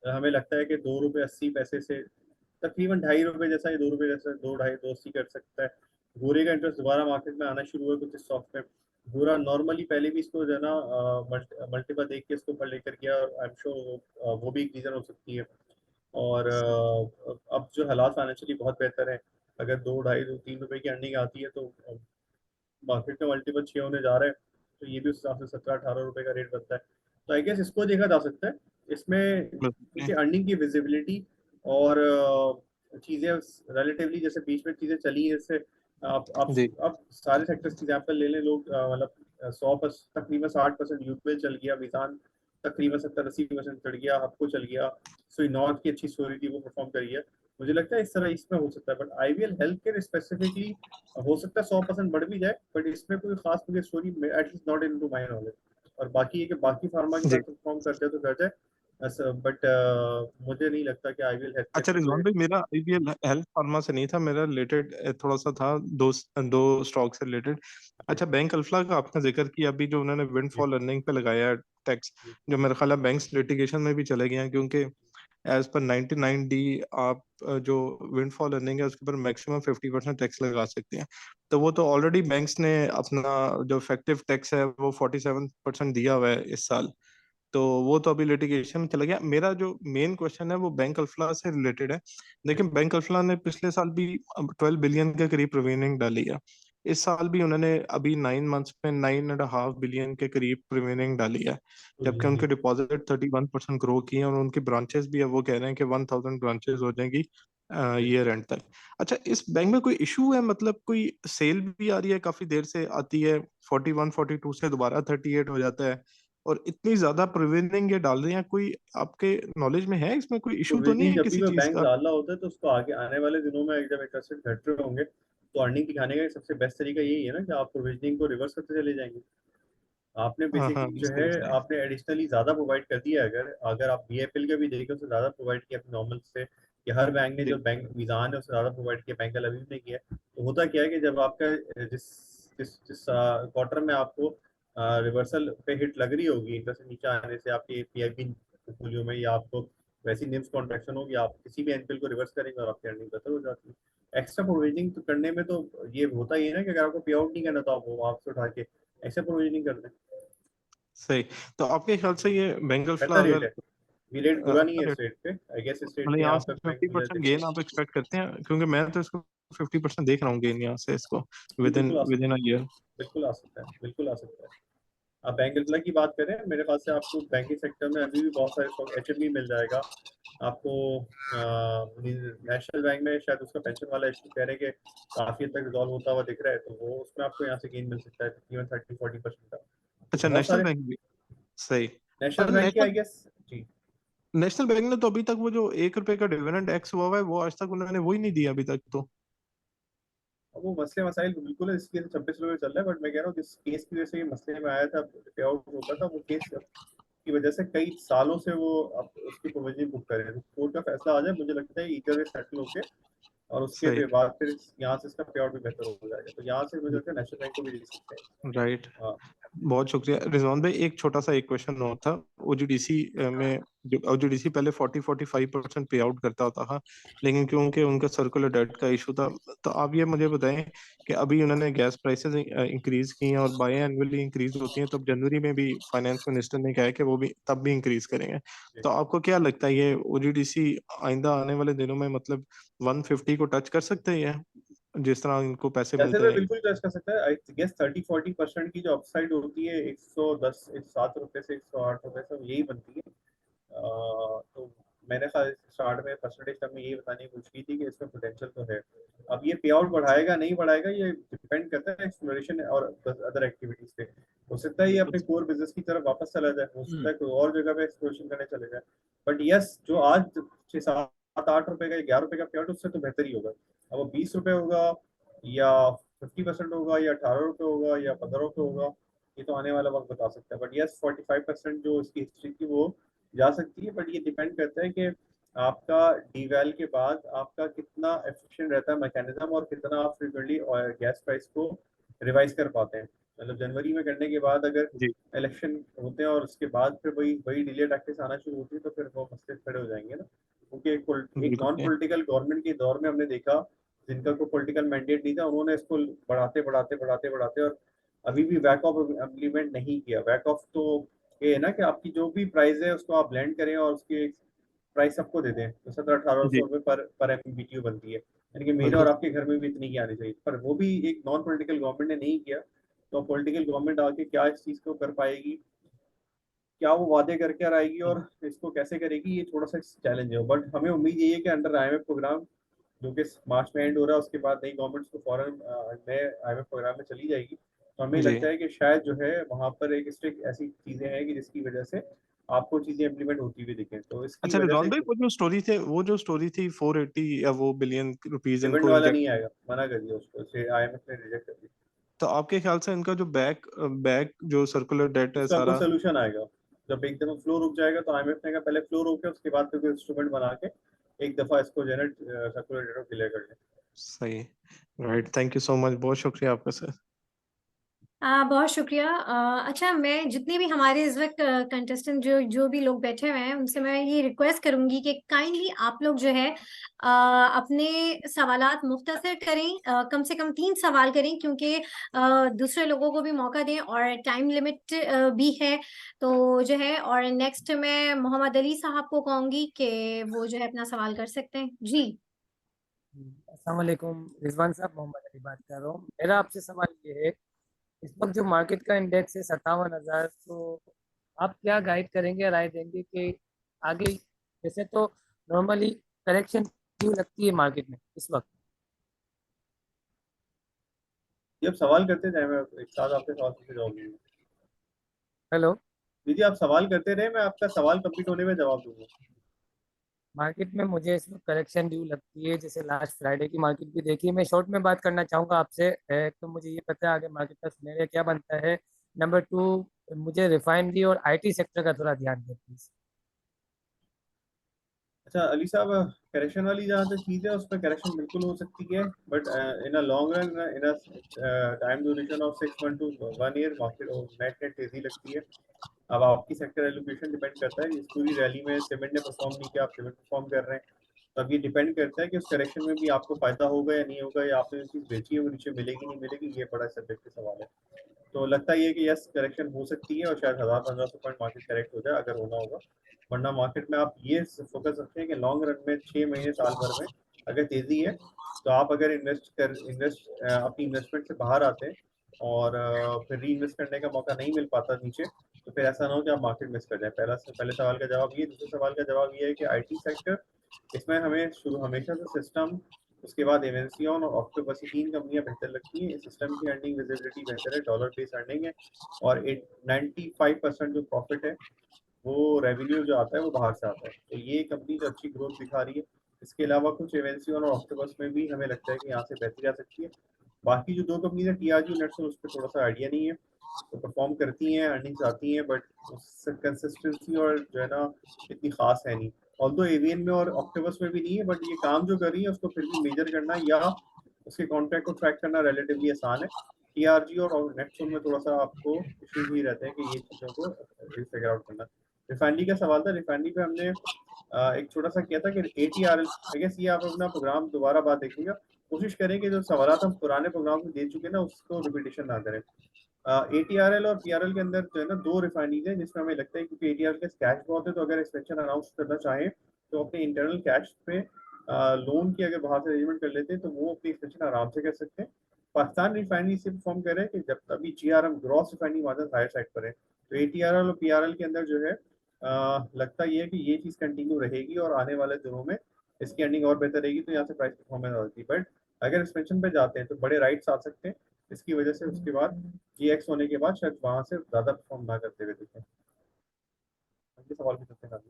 हमें लगता है कि 2 रुपये 80 पैसे से तकरीबन 2.5 रुपए जैसा, ये 2 रुपए जैसा, 2-2.5-2.80 कर सकता है। गोरे का इंटरेस्ट दोबारा मार्केट में आना शुरू हुआ कुछ इस स्टॉक में। गोरा नॉर्मली पहले भी इसको जो है ना मल्टीपल देख के इसको ऊपर लेकर गया, और आई एम श्योर वो भी एक रीजन हो सकती है। और अब जो हालात फाइनेंशियली बहुत बेहतर है, अगर 2-2.5-3 रुपए की अर्निंग आती है तो मार्केट में मल्टीपल 6 होने जा रहा है, तो ये भी उस हिसाब से 17-18 रुपए का रेट बनता है। तो आई गेस इसको देखा जा सकता है। इसमें क्योंकि अर्निंग की विजिबिलिटी और चीज़ें रिलेटिवली जैसे बीच में चीज़ें चली हैं, इससे आप जी अब सारे सेक्टर्स की एग्जाम्पल ले लें। लोग मतलब 100% तकरीबन 60% यूपीएल चल गया, मिजान तकरीबन 70-80% चढ़ गया, आपको चल गया। सो नॉर्थ की अच्छी स्टोरी थी, वो परफॉर्म करी है। मुझे लगता है इस तरह इसमें हो सकता है। But IVL health care specifically हो सकता है 100% बढ़ भी जाए, बट इसमें कोई खास मुझे story at least not in to my knowledge. और बाकी ये कि बाकी फार्मा के जी। साथ परफॉर्म कर जाए तो कर जाए, बट मुझे नहीं लगता कि आईवीएल हेल्थ अच्छा केयर रिजवान भाई, मेरा आईपीएल हेल्थ फार्मा से नहीं था, मेरा रिलेटेड थोड़ा सा था, दो दो स्टॉक से रिलेटेड। अच्छा, बैंक अल्फा का आपने जिक्र किया, अभी जो उन्होंने विंडफॉल अर्निंग पे लगाया है टैक्स, जो मेरा ख्याल है बैंक्स लिटिगेशन में भी चले गए हैं, क्योंकि एज पर 99D आप जो विंडफॉल अर्निंग है उसके ऊपर मैक्सिमम 50% टैक्स लगा सकते हैं। तो वो तो ऑलरेडी बैंक्स ने अपना जो इफेक्टिव टैक्स है वो 47% दिया हुआ है इस साल, तो वो तो अभी लिटिगेशन में चला गया। मेरा जो मेन क्वेश्चन है वो बैंक अल्फला से रिलेटेड है। देखिए बैंक अल्फला ने पिछले साल भी 12 बिलियन के करीब प्रोविजनिंग डाली है, इस साल भी उन्होंने अभी 9 मंथ्स में 9.5 बिलियन के करीब रिमेनिंग डाली है, जबकि उनके डिपॉजिट 31% ग्रो किए हैं और उनकी ब्रांचेस भी अब वो कह रहे हैं कि 1000 ब्रांचेस हो जाएंगी ईयर एंड तक। अच्छा, इस बैंक में कोई इशू है, मतलब कोई सेल भी आ रही है, काफी देर से आती है, 41 42 से दोबारा 38 हो जाता है, और इतनी ज्यादा प्रिवेनिंग ये डाल रहे हैं, कोई आपके नॉलेज में है इसमें कोई इशू तो नहीं प्रोविजनिंग है जब भी किसी कोई चीज बैंक का? डालना होता है तो उसको आगे आने वाले दिनों में जब इंटरेस्ट रेट घट रहे होंगे तो अर्निंग दिखाने का सबसे बेस्ट तरीका यही है ना कि आप प्रोविजनिंग को रिवर्स करते चले जाएंगे। आपने हाँ हाँ, बेसिकली जो है सही सही। आपने एडिशनली ज्यादा प्रोवाइड कर दिया। अगर अगर आप बीएफएल का भी देखें उससे ज्यादा प्रोवाइड किया नॉर्मल से, कि हर बैंक ने जी जो बैंक मीजान है उससे ज्यादा प्रोवाइड किया, बैंक अभी ने किया। तो होता क्या है कि जब आपका जिस जिस जिस क्वार्टर में आपको रिवर्सल पे हिट लग रही होगी इंटरेस्ट नीचे आने से आपके पीआईबी पोर्टफोलियो में, या आपको वैसी निम्स कॉन्ट्रैक्शन होगी, आप किसी भी एनपीएल को रिवर्स करेंगे और आपकी अर्निंग बेहतर हो जाती है। एक्स्ट्रा प्रोविजनिंग तो करने में तो ये होता ही है ना कि अगर आपको पे आउट नहीं करना तो आप वो आपसे उठा के ऐसे प्रोविजनिंग कर दें। सही। तो आपके ख्याल से ये बेंगल फ्ला बेहतर रेट अगर है, ये रेट बुरा नहीं है इस रेट पे। आई गेस इस रेट मतलब पे यहाँ यहाँ से पे बैंक मुझे 50% गेन आप एक्सपेक्ट करते हैं? क्योंकि मैं तो इसको 50% देख रहा हूँ गेन यहाँ से इसको विद इन बिल्कुल आ विद इन सकता अ है, ईयर। बिल्कुल आ सकता है, बिल्कुल आ सकता है। आप बैंक निफ्ला की बात करें, मेरे ख्याल से आपको बैंकिंग सेक्टर में अभी भी बहुत सारे स्टॉक एचएमबी मिल जाएगा आपको। नेशनल बैंक में शायद उसका पेंशन वाला इशू कह रहे हैं कि काफी हद तक रिजॉल्व होता हुआ दिख रहा है, तो वो उसमें आपको यहाँ से गेन मिल सकता है तकरीबन 30-40% का। तो अच्छा, बहुत नेशनल सारे बैंक भी सही। नेशनल पर बैंक के आई नेशनल गेस जी। नेशनल बैंक ने तो अभी तक वो जो 1 रुपए का डिविडेंड एक्स हुआ है वो आज तक उन्होंने वो ही नहीं दिया अभी तक तो। अब वो मसले मसाइल बिल्कुल है, इसके 26 रुपये चल रहा है, बट मैं कह रहा हूँ जिस केस की वजह से ये मसले में आया था, पे आउट होता था, वो केस की वजह से कई सालों से वो अब उसकी प्रोविजन बुक कर रहे हैं। कोर्ट का फैसला आ जाए, मुझे लगता है इधर वे सेटल होके और सही। उसके बाद फिर यहाँ से इसका पे आउट भी बेहतर हो जाएगा, तो यहाँ से मुझे लगता है नेशनल बैंक को भी दे सकते हैं। राइट। हाँ बहुत शुक्रिया रिजवान भाई। एक छोटा सा एक क्वेश्चन और था। ओजीडीसी में जो ओजीडीसी पहले 40-45% पे आउट करता होता था, लेकिन क्योंकि उनका सर्कुलर डेट का इशू था, तो आप ये मुझे बताएं कि अभी उन्होंने गैस प्राइसेस इंक्रीज की हैं और बाई एनुअली इंक्रीज होती हैं, तब जनवरी में भी फाइनेंस मिनिस्टर ने कहा है कि वो भी तब भी इंक्रीज करेंगे। जी। तो आपको क्या लगता है ये ओजीडीसी आइंदा आने वाले दिनों में मतलब 150 को टच कर सकते हैं जिस तरह इनको पैसे जैसे मिलते मैं हैं? बिल्कुल जज कर सकता है, आई गेस 30-40% की जो अपसाइड होती है 110 107 रुपए से 108 रुपए से यही बनती है। तो मैंने स्टार्ट में परसेंटेज टर्म में यही बताने की कोशिश की थी कि इसमें पोटेंशियल तो है। अब ये पे आउट बढ़ाएगा नहीं बढ़ाएगा ये डिपेंड करता है एक्सप्लोरेशन और अदर एक्टिविटीज पे। हो सकता है ये अपने कोर बिजनेस की तरफ वापस चला जाए, हो सकता है कोई और जगह पे एक्सप्लोरेशन करने चले जाए। बट यस, जो आज 6-7-8 रुपए का 11 रुपए का पे आउट उससे तो बेहतर ही होगा। अब वो 20 रुपए होगा या 50% होगा या 18 रुपए होगा या 15 रुपए होगा, ये तो आने वाला वक्त बता सकता है। बट यस 45% जो इसकी हिस्ट्री थी वो जा सकती है, बट ये डिपेंड करता है कि आपका डीवैल के बाद आपका कितना एफिशिएंट रहता है मैकेनिज्म और कितना आप फ्रीक्वेंटली गैस प्राइस को रिवाइज कर पाते हैं। मतलब जनवरी में करने के बाद अगर जी इलेक्शन होते हैं और उसके बाद फिर वही वही डिले टैक्सेस आना शुरू होती है तो फिर वो मसले खड़े हो जाएंगे ना, क्योंकि एक बिल्कुल नॉन सही। पॉलिटिकल गवर्नमेंट के दौर में हमने देखा जिनका कोई पॉलिटिकल मैंडेट नहीं था, उन्होंने इसको बढ़ाते बढ़ाते बढ़ाते बढ़ाते और अभी भी बैक ऑफ इम्प्लीमेंट नहीं किया। बैक ऑफ तो ये है ना कि आपकी जो भी प्राइस है उसको आप ब्लेंड करें और उसकी प्राइस सबको दे दें, तो 1700-1800 जी रुपये पर एमबीटीयू बनती है, यानी कि मेरे और बिल्कुल। आपके घर में भी इतनी की आनी चाहिए। पर वो भी एक नॉन पॉलिटिकल गवर्नमेंट ने नहीं किया, तो पॉलिटिकल गवर्नमेंट आके क्या इस चीज़ को कर पाएगी, क्या वो वादे करके आएगी और इसको कैसे करेगी, ये थोड़ा सा चैलेंज है। बट हमें उम्मीद यही है कि अंडर आईएमएफ प्रोग्राम जो कि मार्च में एंड हो रहा है, उसके बाद नई गवर्नमेंट को फॉरन नए आईएमएफ प्रोग्राम में चली जाएगी, तो हमें जी। लगता है कि शायद जो है वहाँ पर एक स्ट्रिक्ट ऐसी चीज़ें हैं कि जिसकी वजह से आपको चीज़ें इम्प्लीमेंट होती हुई दिखें, तो इसकी अच्छा वजह रिजवान से भाई, वो जो स्टोरी थी 480 या वो बिलियन रुपीज डिविडेंड इनको वाला नहीं इंजेक्ट, आएगा, मना कर दिया उसको, आईएमएफ ने रिजेक्ट कर दिया। तो आपके ख्याल से इनका जो बैक जो सर्कुलर डेट है उसका कोई सारा? सोल्यूशन आएगा जब एक दफा फ्लो रुक जाएगा, तो आईएमएफ ने कहा पहले फ्लो रोके उसके बाद फिर कोई इंस्ट्रूमेंट बना के एक दफा इसको जनरेट सर्कुलर डेट डिले कर ले। सही। Right, thank you so much, बहुत शुक्रिया आपका सर। बहुत शुक्रिया। अच्छा, मैं जितने भी हमारे इस वक्त कंटेस्टेंट जो जो भी लोग बैठे हुए हैं उनसे मैं ये रिक्वेस्ट करूंगी कि काइंडली आप लोग जो है अपने सवालात मुख्तसर करें, कम से कम 3 सवाल करें, क्योंकि दूसरे लोगों को भी मौका दें और टाइम लिमिट भी है। तो जो है, और नेक्स्ट मैं मोहम्मद अली साहब को कहूंगी कि वो जो है अपना सवाल कर सकते हैं जी। अस्सलाम वालेकुम रिजवान साहब, मोहम्मद अली बात कर रहा हूँ। मेरा आपसे सवाल ये है, इस वक्त जो मार्केट का इंडेक्स है 57,000, तो आप क्या गाइड करेंगे, राय देंगे कि आगे, जैसे तो नॉर्मली करेक्शन क्यों लगती है मार्केट में इस वक्त? ये आप सवाल करते जाए, मैं एक साथ आपके सवाल से जवाब दूंगा। हेलो, दीदी आप सवाल करते रहे, मैं आपका सवाल कंप्लीट होने में जवाब दूंगा। मार्केट में मुझे इस वक्त करेक्शन ड्यू लगती है, जैसे लास्ट फ्राइडे की मार्केट भी देखी है। मैं शॉर्ट में बात करना चाहूँगा आपसे। एक तो मुझे ये पता है आगे मार्केट का सिनेरियो क्या बनता है। नंबर 2, मुझे रिफाइनरी और आईटी सेक्टर का थोड़ा ध्यान दें प्लीज। अच्छा अली साहब, करेक्शन वाली जहाँ तक चीज़ है उसमें करेक्शन बिल्कुल हो सकती है, but in a long run, in a time duration of 6 month to 1 year market net net तेजी लगती है। अब आपकी सेक्टर एलोकेशन डिपेंड करता है। इस पूरी रैली में सीमेंट ने परफॉर्म नहीं किया, आप सीमेंट परफॉर्म कर रहे हैं, तो अब ये डिपेंड करता है कि उस करेक्शन में भी आपको फायदा होगा या नहीं होगा, या आपने जो चीज़ बेची है वो नीचे मिलेगी नहीं मिलेगी, ये बड़ा सब्जेक्ट सवाल है। तो लगता ही है कि यस करेक्शन हो सकती है और शायद 1000-1500 पॉइंट मार्केट करेक्ट हो जाए अगर होना होगा। वरना मार्केट में आप ये फोकस रखते हैं कि लॉन्ग रन में 6 महीने साल भर में अगर तेजी है, तो आप अगर अपनी इन्वेस्टमेंट से बाहर आते हैं और फिर री इन्वेस्ट करने का मौका नहीं मिल पाता नीचे, तो फिर ऐसा ना हो कि आप मार्केट मिस कर जाए। पहले सवाल का जवाब ये। दूसरे सवाल का जवाब ये है कि आईटी सेक्टर, इसमें हमें शुरू हमेशा से सिस्टम, उसके बाद एवेंसियन और ऑक्टोपस, ये 3 कंपनियां बेहतर लगती हैं। सिस्टम की अर्निंग विजिबिलिटी बेहतर है, डॉलर बेस्ड अर्निंग है, और 95% जो प्रॉफिट है वो रेवेन्यू जो आता है वो बाहर से आता है। तो ये कंपनी जो अच्छी ग्रोथ दिखा रही है। इसके अलावा कुछ एवेंसियन और ऑक्टोपस में भी हमें लगता है कि यहाँ से बेहतरी आ सकती है। बाकी जो 2 कंपनी है टीआरजी नेटसोल, उस पर थोड़ा सा आइडिया नहीं है। तो परफॉर्म करती हैं, अर्निंग्स आती हैं, बट उससे कंसिस्टेंसी और जो है ना इतनी खास है नहीं। ऑल्दो एवियन में और ऑक्टोपस में भी नहीं है, बट ये काम जो कर रही है उसको फिर भी मेजर करना या उसके कॉन्ट्रैक्ट को ट्रैक करना रिलेटिवली आसान है। टीआरजी और नेटसोल में थोड़ा सा आपको इश्यूज ही रहते हैं कि ये चीज़ों को फिगर आउट करना। रिफाइनरी का सवाल था। रिफाइनरी पे हमने एक छोटा सा किया था कि ATRL, आई गेस ये आप अपना प्रोग्राम दोबारा बात देखिएगा, कोशिश करें कि जो सवाल हम पुराने प्रोग्राम में दे चुके हैं ना उसको रिपीटेशन ना करें। ATRL और PRL के अंदर जो है ना 2 रिफाइनरीज हैं जिसमें हमें लगता है, क्योंकि ATRL के कैश बहुत है, तो अगर एक्सपेंशन अनाउंस करना चाहें तो अपने इंटरनल कैश पे लोन की अगर बाहर से अरेंजमेंट कर लेते हैं तो वो अपनी एक्सपेंशन आराम से कर सकते हैं। पाकिस्तान रिफाइनरी से परफॉर्म कर रहे हैं कि जब अभी GRM gross refinery margin higher side पर है, तो ATRL और PRL के अंदर जो है लगता ये है कि ये चीज़ कंटिन्यू रहेगी और आने वाले दिनों में इसकी अर्निंग और बेहतर रहेगी, तो यहाँ से प्राइस परफॉर्मेंस आती है। बट अगर एक्सपेंशन पे जाते हैं तो बड़े राइट्स आ सकते हैं, इसकी वजह से उसके बाद GX होने के बाद शायद वहां से ज्यादा परफॉर्म ना करते हुए दिखें। अगले सवाल भी करते हैं।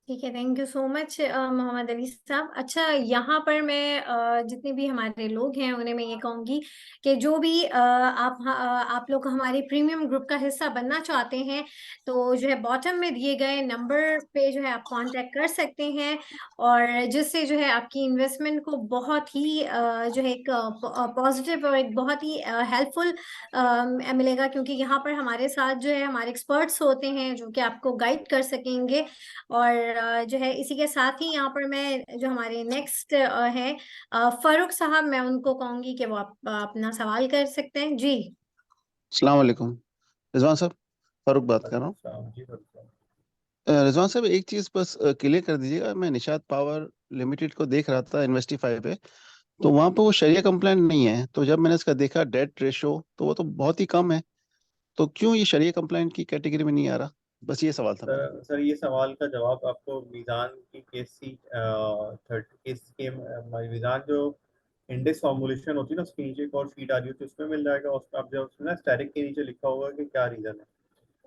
ठीक है, thank you so much Mohammad Ali sahab. अच्छा, यहाँ पर मैं जितने भी हमारे लोग हैं उन्हें मैं ये कहूँगी कि जो भी आप लोग हमारे प्रीमियम ग्रुप का हिस्सा बनना चाहते हैं, तो जो है बॉटम में दिए गए नंबर पे जो है आप कांटेक्ट कर सकते हैं, और जिससे जो है आपकी इन्वेस्टमेंट को बहुत ही जो है एक पॉजिटिव और एक बहुत ही हेल्पफुल मिलेगा, क्योंकि यहाँ पर हमारे साथ जो है हमारे एक्सपर्ट्स होते हैं जो कि आपको गाइड कर सकेंगे। और जो है इसी के साथ ही यहाँ पर मैं जो हमारे नेक्स्ट है फारूक साहब, मैं उनको कहूंगी कि वो आप अपना सवाल कर सकते हैं जी। अस्सलाम वालेकुम रिजवान साहब, फारूक बात कर रहा हूँ। रिजवान साहब एक चीज़ बस क्लियर कर दीजिएगा, मैं निशात पावर लिमिटेड को देख रहा था इन्वेस्टिफाई पे, तो वहाँ पे वो शरिया कंप्लाइंट नहीं है, तो जब मैंने इसका देखा डेट रेशो तो वो तो बहुत ही कम है, तो क्यों ये शरिया कंप्लाइंट की कैटेगरी में नहीं आ रहा? बस ये सवाल था मेरा। सर ये सवाल का जवाब आपको मीज़ान की केस के मीज़ान जो इंडेक्स फॉर्मुलेशन होती है ना, उसके नीचे एक और शीट आ रही होती है, उसमें मिल जाएगा। उसमें आप जब उसमें ना स्टैटिक के नीचे लिखा होगा कि क्या रीजन है,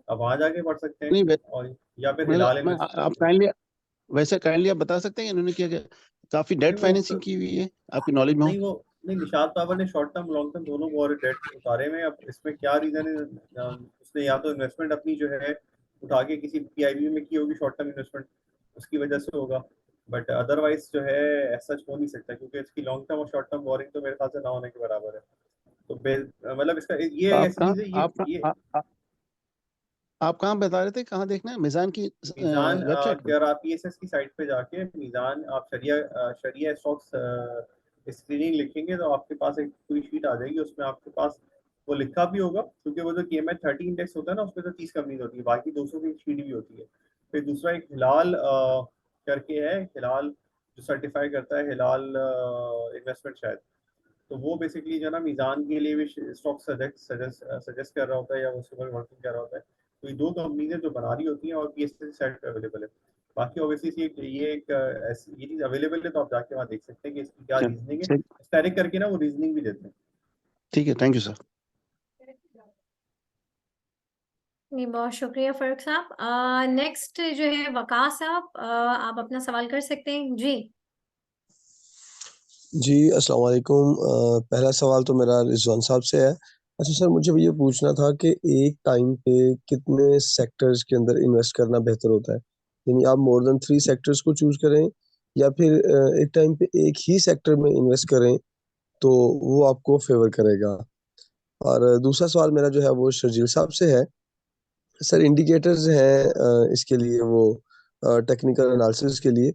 आप वहाँ जाके पढ़ सकते नहीं हैं। और या फिर हिलाल आप काइंडली वैसे काइंडली आप बता सकते हैं कि इन्होंने क्या क्या काफी डेट फाइनेंसिंग की हुई है आपकी नॉलेज में हो? नहीं वो नहीं, निशात पावर ने शॉर्ट टर्म लॉन्ग टर्म दोनों वो डेट उतारे में। अब इसमें क्या रीजन है, उसने या तो इन्वेस्टमेंट अपनी जो है उठा के किसी PIB में की होगी, शॉर्ट टर्म इन्वेस्टमेंट, उसकी वजह से होगा। बट अदरवाइज जो है ऐसा हो नहीं सकता, क्योंकि इसकी लॉन्ग टर्म और शॉर्ट टर्म बोरिंग तो मेरे ख्याल से ना होने के बराबर है। तो मतलब इसका ये तो ऐसी चीज है, ये आप कहाँ बता रहे थे, कहाँ देखना है? मिजान की मीज़ान वेबसाइट पे? अगर आप PSS की साइट पे जाके मीज़ान आप शरिया स्टॉक्स स्क्रीनिंग लिखेंगे तो आपके पास एक पूरी शीट आ जाएगी। उसमें आपके पास वो लिखा भी होगा, क्योंकि वो जो KMI 30 इंडेक्स होता है ना, उसमें तो 30 कंपनी होती है, बाकी 200 की शीट भी होती है। फिर दूसरा एक हिलाल करके है, हिलाल जो सर्टिफाई करता है हिलाल इन्वेस्टमेंट शायद, तो वो बेसिकली जो है ना मीज़ान के लिए भी स्टॉक सजेस्ट कर रहा होता है या उसके ऊपर वर्किंग कर रहा होता है। तो ये दो कंपनीज है जो बना रही होती हैं और BSE साइट पे अवेलेबल है। बाकी ऑब्वियसली ये चीज़ अवेलेबल है, तो आप जाके वहाँ देख सकते हैं कि इसकी क्या रीजनिंग है। डायरेक्ट करके ना वो रीजनिंग भी देते हैं। ठीक है, थैंक यू सर। नहीं, बहुत शुक्रिया फरूक साहब। नेक्स्ट जो है वकास साहब, आप अपना सवाल कर सकते हैं जी। जी अस्सलाम वालेकुम। पहला सवाल तो मेरा रिजवान साहब से है। अच्छा सर, मुझे ये पूछना था कि एक टाइम पे कितने सेक्टर्स के अंदर इन्वेस्ट करना बेहतर होता है, यानी आप मोर देन 3 सेक्टर्स को चूज करें या फिर एक टाइम पे एक ही सेक्टर में इन्वेस्ट करें तो वो आपको फेवर करेगा। और दूसरा सवाल मेरा जो है वो शर्जील साहब से है। सर इंडिकेटर्स हैं इसके लिए वो टेक्निकल एनालिसिस के लिए,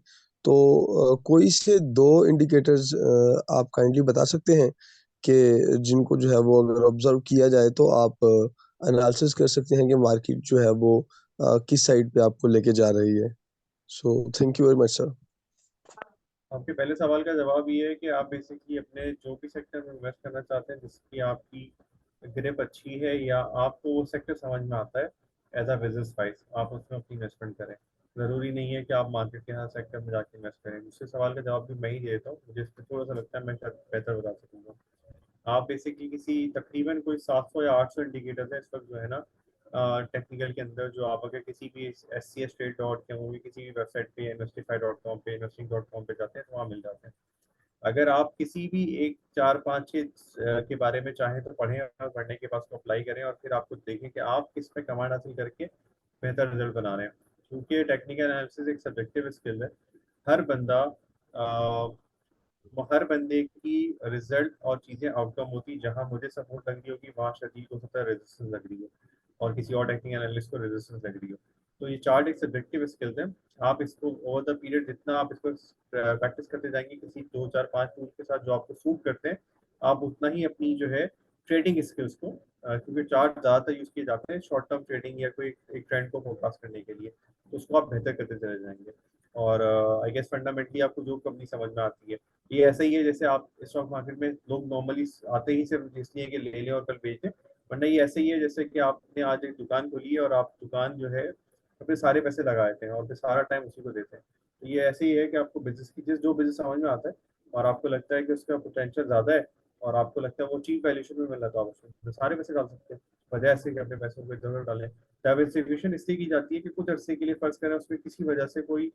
तो कोई से 2 इंडिकेटर्स आप काइंडली बता सकते हैं कि जिनको जो है वो अगर ऑब्जर्व किया जाए तो आप एनालिसिस कर सकते हैं कि मार्केट जो है वो किस साइड पे आपको लेके जा रही है। So thank you very much sir. आपके पहले सवाल का जवाब ये है कि आप बेसिकली अपने जो भी सेक्टर में इन्वेस्ट करना चाहते हैं जिसकी आपकी ग्रिप अच्छी है या आपको वो सेक्टर समझ में आता है एज अ बिजनेस वाइज, आप उसमें अपनी इन्वेस्टमेंट करें। ज़रूरी नहीं है कि आप मार्केट के हर सेक्टर में जाके इन्वेस्ट करें। दूसरे सवाल का जवाब भी मैं ही देता हूँ, मुझे इस पर थोड़ा सा लगता है मैं शायद बेहतर बता सकूँगा। आप बेसिकली किसी तकरीबन कोई 700 या 800 इंडिकेटर्स है इस वक्त जो है ना टेक्निकल के अंदर, जो आप अगर किसी भी SCStrade.com किसी भी वेबसाइट पे investify.com पे investing.com पे जाते हैं तो वहाँ मिल जाते हैं। अगर आप किसी भी एक 4 5 6 के बारे में चाहें तो पढ़ें और पढ़ने के बाद उसको अप्लाई करें और फिर आपको देखें कि आप किस में कमांड हासिल करके बेहतर रिजल्ट बना रहे हैं। क्योंकि टेक्निकल एनालिसिस एक सब्जेक्टिव स्किल है। हर बंदा हर बंदे की रिजल्ट और चीज़ें आउटकम होती, जहां मुझे सपोर्ट लग रही होगी वहाँ शदीद हो सकता है रेजिस्टेंस लग रही हो और किसी और टेक्निकल एनालिस्ट को रेजिस्टेंस लग रही हो। तो ये चार्ट एक सब्जेक्टिव स्किल्स है। आप इसको ओवर द पीरियड जितना आप इसको प्रैक्टिस करते जाएंगे किसी 2 4 5 टूल के साथ जो आपको सूट करते हैं, आप उतना ही अपनी जो है ट्रेडिंग स्किल्स को, क्योंकि चार्ट ज़्यादातर यूज़ किए जाते हैं शॉर्ट टर्म ट्रेडिंग या कोई एक ट्रेंड को फोरकास्ट करने के लिए, तो उसको आप बेहतर करते चले जाएंगे। और आई गेस फंडामेंटली आपको जो कंपनी समझ में आती है, ये ऐसा ही है जैसे आप स्टॉक मार्केट में लोग नॉर्मली आते ही सिर्फ इसलिए कि ले लें और कल बेच दें, वरना ये ऐसे ही है जैसे कि आपने आज एक दुकान खोली है और आप दुकान जो है अपने सारे पैसे लगाए थे और फिर सारा टाइम उसी को देते हैं। तो ये ऐसे ही है कि आपको बिजनेस की जो बिजनेस समझ में आता है और आपको लगता है कि उसका पोटेंशियल ज़्यादा है और आपको लगता है वो चीप वैल्यूएशन में मिल रहा, तो आप उसमें तो सारे पैसे डाल सकते हैं, वजह ऐसे कि अपने पैसों को इधर डालें। डाइवर्सिफिकेशन इसलिए की जाती है कि कुछ अरसे के लिए फर्ज करें उसमें किसी वजह से कोई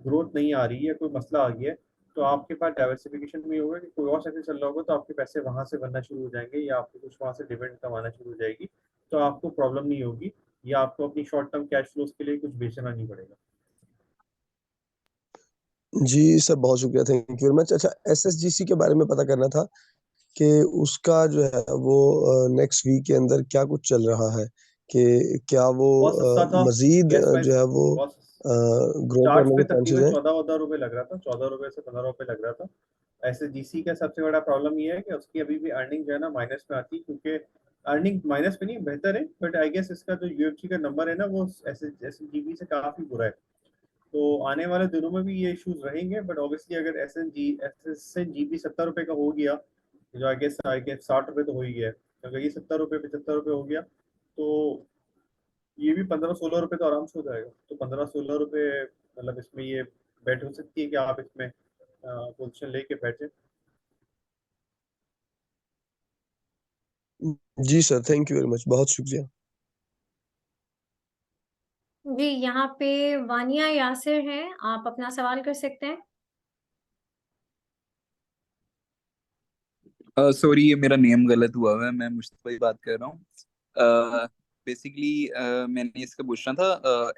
ग्रोथ नहीं आ रही है, कोई मसला आ गया है, तो आपके पास डाइवर्सिफिकेशन में होगा कि कोई और सेक्टर चल रहा होगा तो आपके पैसे वहां से बनना शुरू हो जाएंगे या आपको कुछ वहां से डिविडेंड कमाना शुरू हो जाएगी, तो आपको प्रॉब्लम नहीं होगी या आपको अपनी शॉर्ट टर्म कैश फ्लोज के लिए कुछ बेचना नहीं पड़ेगा। जी सर, बहुत शुक्रिया, थैंक यू वेरी मच। अच्छा, SSGC के बारे में पता करना था कि उसका जो है वो नेक्स्ट वीक के अंदर क्या कुछ चल रहा है, कि क्या वो बहुत सस्ता था मजीद गैस प्राइस, जो है वो बहुत ग्रो चार्ट करने पे के चांसेस तकरीबन हैं। 14 रुपए लग रहा था, 14 रुपए से 15 रुपए लग रहा था। SSGC का सबसे बड़ा प्रॉब्लम ये है कि उसकी अभी भी अर्निंग जो है ना माइनस में आती है, क्योंकि अर्निंग माइनस में नहीं बेहतर है, बट आई गेस इसका जो UFC का नंबर है ना वो SSGB से काफी बुरा है। तो आने वाले दिनों में भी ये इश्यूज रहेंगे, बट ऑब्वियसली अगर SSGB 70 रुपए का हो गया, जो आई गेस 60 रुपए तो हो ही गया है, अगर ये 70 रुपए 75 रुपए हो गया तो ये भी 15-16 रुपए तो आराम से हो जाएगा। तो 15-16 रुपए मतलब इसमें ये बेट हो सकती है कि आप इसमें पोजीशन लेके बैठे। जी sir, thank you very much, बहुत शुक्रिया। जी, यहाँ पे वानिया यासिर है, आप अपना सवाल कर सकते हैं। सॉरी, ये मेरा नेम गलत हुआ है, मैं मुश्तबा बात कर रहा हूँ। बेसिकली मैंने इसका पूछना था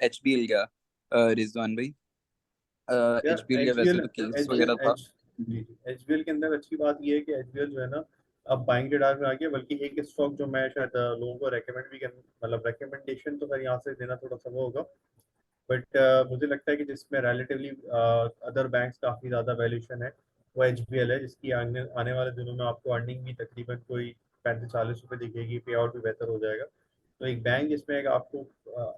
HBL का, रिजवान भाई। यार HBL का वैसे HBL तो केस वगैरह था। HBL के अंदर अच्छी बात ये है कि HBL जो है ना अब बाइंग रडार में आ गया, बल्कि एक स्टॉक जो मैं शायद लोगों को रेकमेंड भी कर, मतलब रेकमेंडेशन तो सर यहाँ से देना थोड़ा सा वो होगा, बट मुझे लगता है कि जिसमें रिलेटिवली अदर बैंक्स काफ़ी ज़्यादा वैल्यूशन है वो HBL है, जिसकी आने वाले दिनों में आपको अर्निंग भी तकरीबन कोई 35-40 रुपए दिखेगी, पे आउट भी बेहतर हो जाएगा। तो एक बैंक जिसमें एक आपको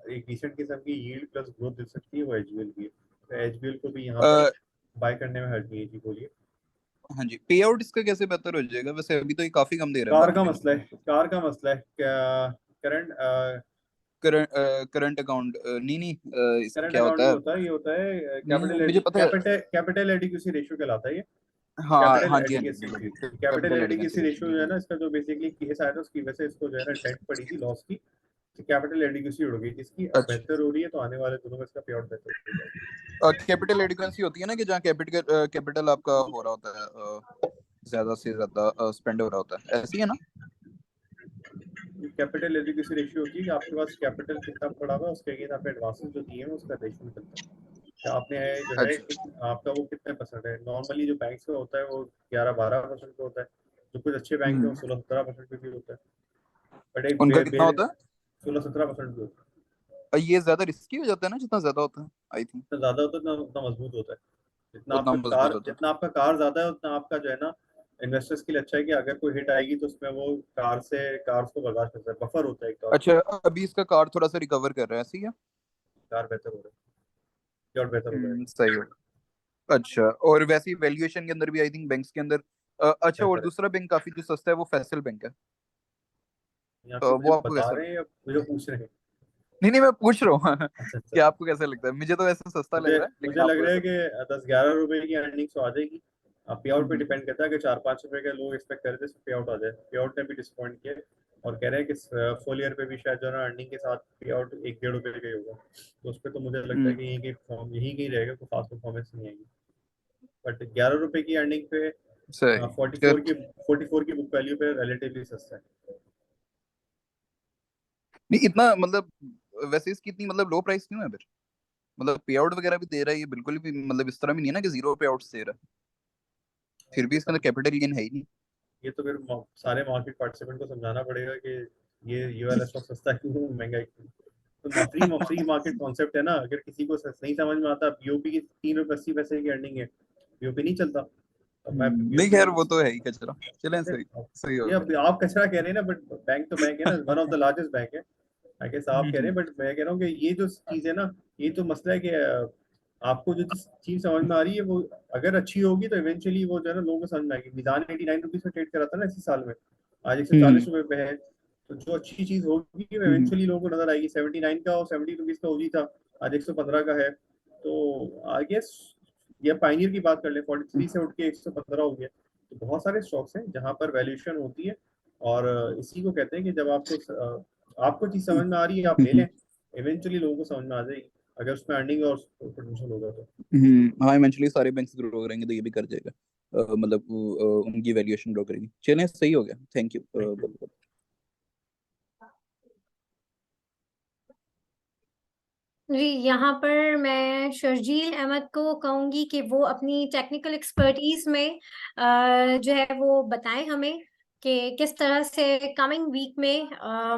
एक डिसेंट किस्म की यील्ड प्लस ग्रोथ दे सकती है वो HBL भी है, तो HBL को भी यहाँ पर बाय करने में हर्ज नहीं है। जी बोलिए। हाँ जी, पे आउट इसका कैसे बेहतर हो जाएगा? वैसे अभी तो ये काफी कम दे रहा है कार का मार्केट। मसला है, कार का मसला है। करंट करंट अकाउंट नहीं नहीं, इसका करंट क्या अकाउंट होता नहीं है? होता है, ये होता है नहीं मुझे पता है। कैपिटल एडिक्वेसी रेशियो कहलाता है ये। हाँ कैपिटल हाँ जी, हाँ एडिक्वेसी, जी, capital capital adequacy adequacy ratio जो है रेशियो। ना, इसका जो बेसिकली केस आया था उसकी वजह से इसको जो है ना डेट पड़ी थी लॉस की, कैपिटल एडिक्वेसी उड़ गई जिसकी, अब अच्छा, बेहतर हो रही है, तो आने वाले दिनों में इसका पे आउट बेहतर हो जाएगा। कैपिटल एडिक्वेसी होती है ना कि जहाँ कैपिटल कैपिटल आपका हो रहा होता है, ज्यादा से ज्यादा स्पेंड हो रहा होता है, ऐसी है ना? कैपिटल एडिक्वेसी रेशियो होती है कि आपके पास कैपिटल कितना पड़ा हुआ है, उसके अगेंस्ट आपने एडवांसेस जो दिए हैं उसका रेशियो निकलता है कि आपने जो है अच्छा आपका वो कितने परसेंट है। नॉर्मली जो बैंक्स में होता है वो 11-12% पे होता है, जो कुछ अच्छे बैंक हैं वो हम्म, 16-17% पे भी होता है, बट एक उनका कितना बेर होता 16-17% भी होता है। है? ये ज्यादा रिस्की हो जाता है ना जितना ज्यादा होता है, आई थिंक जितना ज्यादा होता है उतना उतना मजबूत होता है। उतना मजबूत होता है। जितना आपका कार ज्यादा है उतना आपका जो है ना इन्वेस्टर्स के लिए अच्छा है कि अगर कोई हिट आएगी तो उसमें वो कार को बर्दाश्त करता है, बफर होता है एक तौर अच्छा, अभी इसका कार थोड़ा सा रिकवर कर रहा है, ऐसी है? कार बेहतर हो रहा है और बेहतर हो जाएगा। सही हो। अच्छा, और वैसे ही वैल्यूएशन के अंदर भी आई थिंक बैंक्स के अंदर अच्छा, और बेहतर है। दूसरा बैंक काफी जो सस्ता है वो फैसल बैंक है। यहाँ पे मुझे वो आपको बता कैसा रहे लगता हैं या मुझे पूछ रहे हैं? है? नहीं नहीं, मैं पूछ रहा हूँ अच्छा कि अच्छा। आपको कैसा लगता है? मुझे तो वैसे सस्ता लग मुझे रहा है, लेकिन मुझे लग आपको रहा है कैसा कि लगता 10-11 रुपए की अर्निंग्स तो आ जाएगी। अब पे है? आउट पे डिपेंड करता है कि 4-5 रुपए के लोग एक्सपेक्ट कर रहे थे पे आउट आ जाए, पे आउट ने भी डिसअपॉइंट किया और कह रहे हैं कि फुल ईयर पे भी शायद जो है ना अर्निंग के साथ पे आउट 1-1.5 रुपए का ही होगा, तो उस पर तो मुझे लगता है कि यही कहीं रहेगा, कोई खास परफॉर्मेंस नहीं आएगी। बट 11 रुपए की अर्निंग पे सही। फोर्टी फोर की बुक वैल्यू पे रिलेटिवली सस्ता है। नहीं इतना मतलब, वैसे इसकी इतनी मतलब लो प्राइस क्यों है फिर? मतलब पे आउट वगैरह भी दे रहा है ये, बिल्कुल भी मतलब इस तरह भी नहीं है ना कि जीरो पे आउट्स दे रहा है, फिर भी ये इसके अंदर सब कैपिटल गेन है ही नहीं। ये तो फिर सारे मार्केट पार्टिसिपेंट को समझाना पड़ेगा कि ये वाला स्टॉक सस्ता क्यों महंगा क्यों। तो फ्री मार्केट कॉन्सेप्ट है ना, अगर किसी को नहीं समझ में आता बीओपी की 3 रुपए 80 पैसे की अर्निंग है, बीओपी नहीं चलता, तो मैं नहीं बीओपी। खैर वो तो है ही कचरा। चलें, सही सही हो ये गया। अब आप कचरा कह रहे हैं ना, बट बैंक तो बैंक है ना, one of the largest bank है। आई गेस आप कह रहे हैं, बट मैं कह रहा हूँ कि ये जो चीज है ना, ये तो मसला है कि आपको जो चीज समझ में आ रही है वो अगर अच्छी होगी तो इवेंचुअली वो जो है ना लोगों को समझ में आएगी। मीजान 89 रुपीज में ट्रेड करा था ना इसी साल में, आज 140 रुपए पे है, तो जो अच्छी चीज होगी वो इवेंचुअली लोगों को नजर आएगी। 79 का और 70 रुपीज का ओजी था, आज 115 का है, तो आई गेस ये पाइनियर की बात कर ले, 43 से उठ के 115 हो गया। तो बहुत सारे स्टॉक्स हैं जहां पर वैल्यूएशन होती है, और इसी को कहते हैं कि जब आपको चीज समझ में आ रही है आप ले लें, इवेंचुअली लोगों को समझ में आ जाएगी अगर उसमें अर्निंग और पोटेंशियल होगा तो। हाँ, इवेंचुअली सारे बैंक्स ग्रो करेंगे तो ये भी कर जाएगा। मतलब उनकी वैल्यूएशन ग्रो करेगी। चलें, सही हो गया, थैंक यू थैंक यू। बहुत बहुत। जी, यहाँ पर मैं शर्जील अहमद को कहूंगी कि वो अपनी टेक्निकल एक्सपर्टीज में जो है वो बताएं हमें कि किस तरह से कमिंग वीक में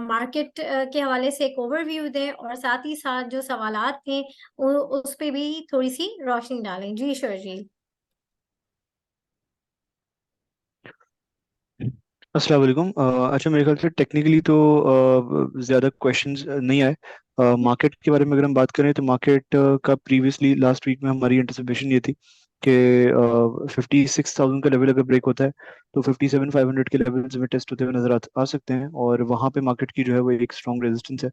मार्केट के हवाले से एक ओवरव्यू दें, और साथ ही साथ जो सवालात थे उस पे भी थोड़ी सी रोशनी डालें। जी शर्जील। अस्सलाम वालेकुम। अच्छा, मेरे ख्याल से टेक्निकली तो ज़्यादा क्वेश्चंस नहीं आए। मार्केट के बारे में अगर हम बात करें तो मार्केट का प्रीवियसली लास्ट वीक में हमारी एंटिसिपेशन ये थी कि 56,000 का लेवल अगर ब्रेक होता है तो 57,500 के लेवल्स में टेस्ट होते हुए नजर आ सकते हैं, और वहाँ पे मार्केट की जो है वो एक स्ट्रॉन्ग रेजिस्टेंस है।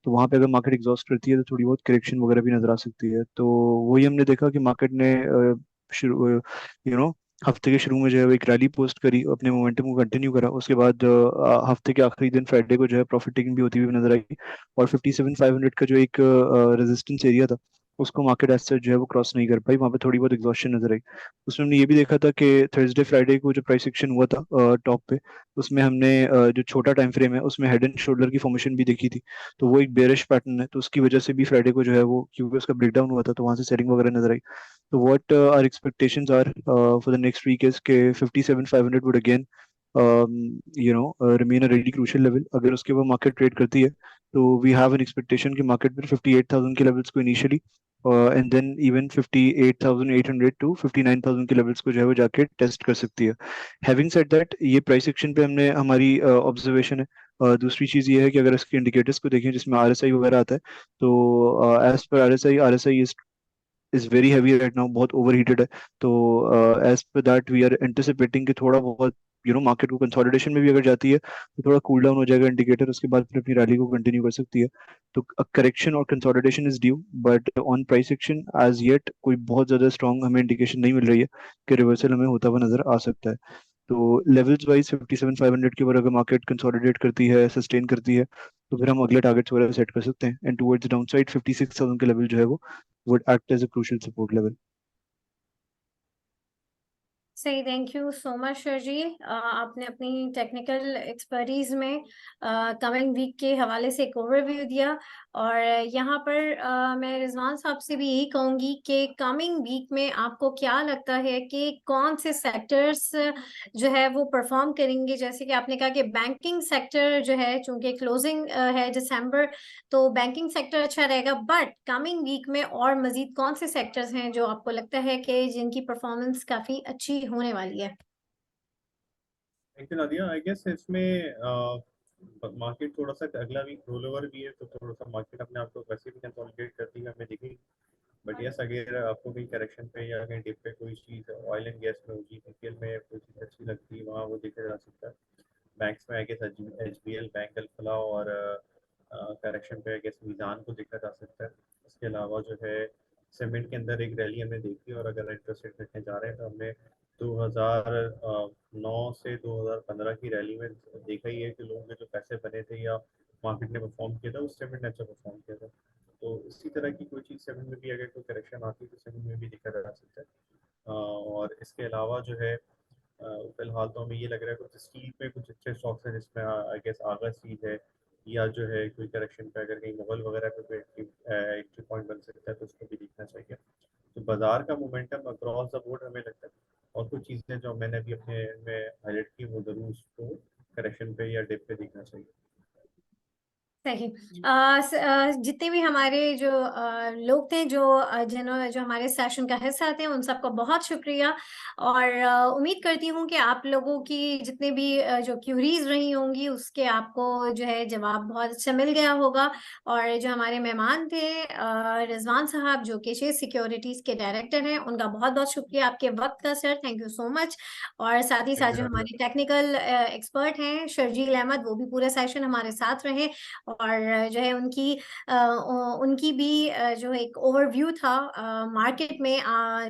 तो वहाँ पे अगर मार्केट एग्जॉस्ट करती है तो थोड़ी बहुत करेक्शन वगैरह भी नजर आ सकती है। तो वही हमने देखा कि मार्केट ने शुरू हफ्ते के शुरू में जो है वो एक रैली पोस्ट करी, अपने मोमेंटम को कंटिन्यू करा। उसके बाद हफ्ते के आखिरी दिन फ्राइडे को जो है प्रॉफिट टेकिंग भी होती हुई नजर आई, और 57,500 का जो एक रेजिस्टेंस एरिया था उसको मार्केट एज सच जो है वो क्रॉस नहीं कर पाई। वहाँ पे थोड़ी बहुत एग्जॉस्शन नजर आई। उसमें हमने ये भी देखा था कि थर्सडे फ्राइडे को जो प्राइस एक्शन हुआ था टॉप पे, उसमें हमने जो छोटा टाइम फ्रेम है उसमें हेड एंड शोल्डर की फॉर्मेशन भी देखी थी। तो वो एक बेरिश पैटर्न है, तो उसकी वजह से भी फ्राइडे को जो है वो, क्योंकि उसका ब्रेकडाउन हुआ था तो वहां से सेलिंग वगैरह नजर आई। So what our expectations are for the next week is कि 57,500 would again remain a really crucial level। अगर उसके ऊपर मार्केट ट्रेड करती है तो we have an expectation कि मार्केट पर 58,000 के लेवल्स को initially and then even 58,800 to 59,000 के लेवल्स को जो है वो जाके टेस्ट कर सकती है। हैविंग सेड दैट, ये प्राइस एक्शन पे हमने हमारी ऑब्जर्वेशन है। दूसरी चीज ये है कि अगर इसके इंडिकेटर्स को देखें जिसमें आरएसआई वगैरह आता है, तो as per RSI is is very heavy right now, बहुत ओवरहीटेड है। तो एज पर दैट वी आर एंटिसिपेटिंग कि थोड़ा बहुत मार्केट को कंसोलिडेशन में भी अगर जाती है तो थोड़ा कूल डाउन हो जाएगा इंडिकेटर, उसके बाद फिर अपनी रैली को कंटिन्यू कर सकती है। तो करेक्शन और consolidation is due, but on price action as yet कोई बहुत ज्यादा स्ट्रॉन्ग हमें इंडिकेशन नहीं मिल रही है कि रिवर्सल हमें होता हुआ नजर आ सकता है। तो लेवल्स वाइज 57,500 के ऊपर अगर मार्केट कंसोलिडेट करती है, सस्टेन करती है, तो फिर हम अगले टारगेट्स वगैरह सेट कर सकते हैं। एंड टुवर्ड्स डाउनसाइड 56,000 के लेवल जो है वो would act as a crucial support level. सही, thank you so much Sharjeel. आपने अपनी टेक्निकल एक्सपर्टीज में कमिंग वीक के हवाले से एक ओवरव्यू दिया। और यहाँ पर मैं रिजवान साहब से भी यही कहूँगी कि कमिंग वीक में आपको क्या लगता है कि कौन से सेक्टर्स जो है वो परफॉर्म करेंगे। जैसे कि आपने कहा कि बैंकिंग सेक्टर जो है, चूंकि क्लोजिंग है दिसंबर, तो बैंकिंग सेक्टर अच्छा रहेगा। बट कमिंग वीक में और मजीद कौन से सेक्टर्स हैं जो आपको लगता है कि जिनकी परफॉर्मेंस काफी अच्छी होने वाली है? Thank you Nadia. I guess इसमें मार्केट थोड़ा सा अगला वीक रोल ओवर भी है, तो थोड़ा सा मार्केट अपने आप को वैसे भी कंसोलिडेट करती है हमें दिखेगी। बट यस, अगर आपको कहीं करेक्शन पे या कहीं डिप पे कोई चीज़ ऑयल एंड गैस में होगी, पीपीएल में कोई चीज़ अच्छी लगती है, वहाँ वो देखा जा सकता है। बैंक्स में I guess HBL, bank Alfalah और करेक्शन पे आई गेस मीज़ान को देखा जा सकता है। इसके अलावा जो है सीमेंट के अंदर एक रैली हमने देखी, और अगर इंटरेस्ट रेट देखने जा रहे हैं तो हमने 2009 से 2015 की रैली में देखा ही है कि लोगों के जो पैसे बने थे या मार्केट ने परफॉर्म किया था, उस सीमेंट ने अच्छा परफॉर्म किया था। तो इसी तरह की कोई चीज़ सीमेंट में भी अगर कोई करेक्शन आती है तो सीमेंट में भी देखा जा सकता है। और इसके अलावा जो है फिलहाल तो हमें ये लग रहा है कुछ स्टील पे कुछ अच्छे स्टॉक्स हैं, जिसमें आई गेस आगा स्टील है, या जो है कोई करेक्शन पे अगर कहीं मुगल वगैरह पे कोई एंट्री पॉइंट बन सकता है तो उसको भी देखना चाहिए। तो बाजार का मोमेंटम अक्रॉस द बोर्ड हमें लगता है, और कुछ चीज़ें जो मैंने अभी अपने में हाईलाइट की वो जरूर उसको करेक्शन पे या डिप पे देखना चाहिए। सही। जितने भी हमारे जो लोग थे जो जो हमारे सेशन का हिस्सा थे, उन सबका बहुत शुक्रिया। और उम्मीद करती हूँ कि आप लोगों की जितने भी जो क्यूरीज रही होंगी उसके आपको जो है जवाब बहुत अच्छा मिल गया होगा। और जो हमारे मेहमान थे रिजवान साहब जो कि शेयर सिक्योरिटीज के डायरेक्टर हैं, उनका बहुत बहुत शुक्रिया आपके वक्त का sir, thank you so much. और साथ ही साथ जो हमारे टेक्निकल एक्सपर्ट हैं शर्जील अहमद, वो भी पूरे सेशन हमारे साथ रहे। और जो है उनकी भी जो एक ओवरव्यू था मार्केट में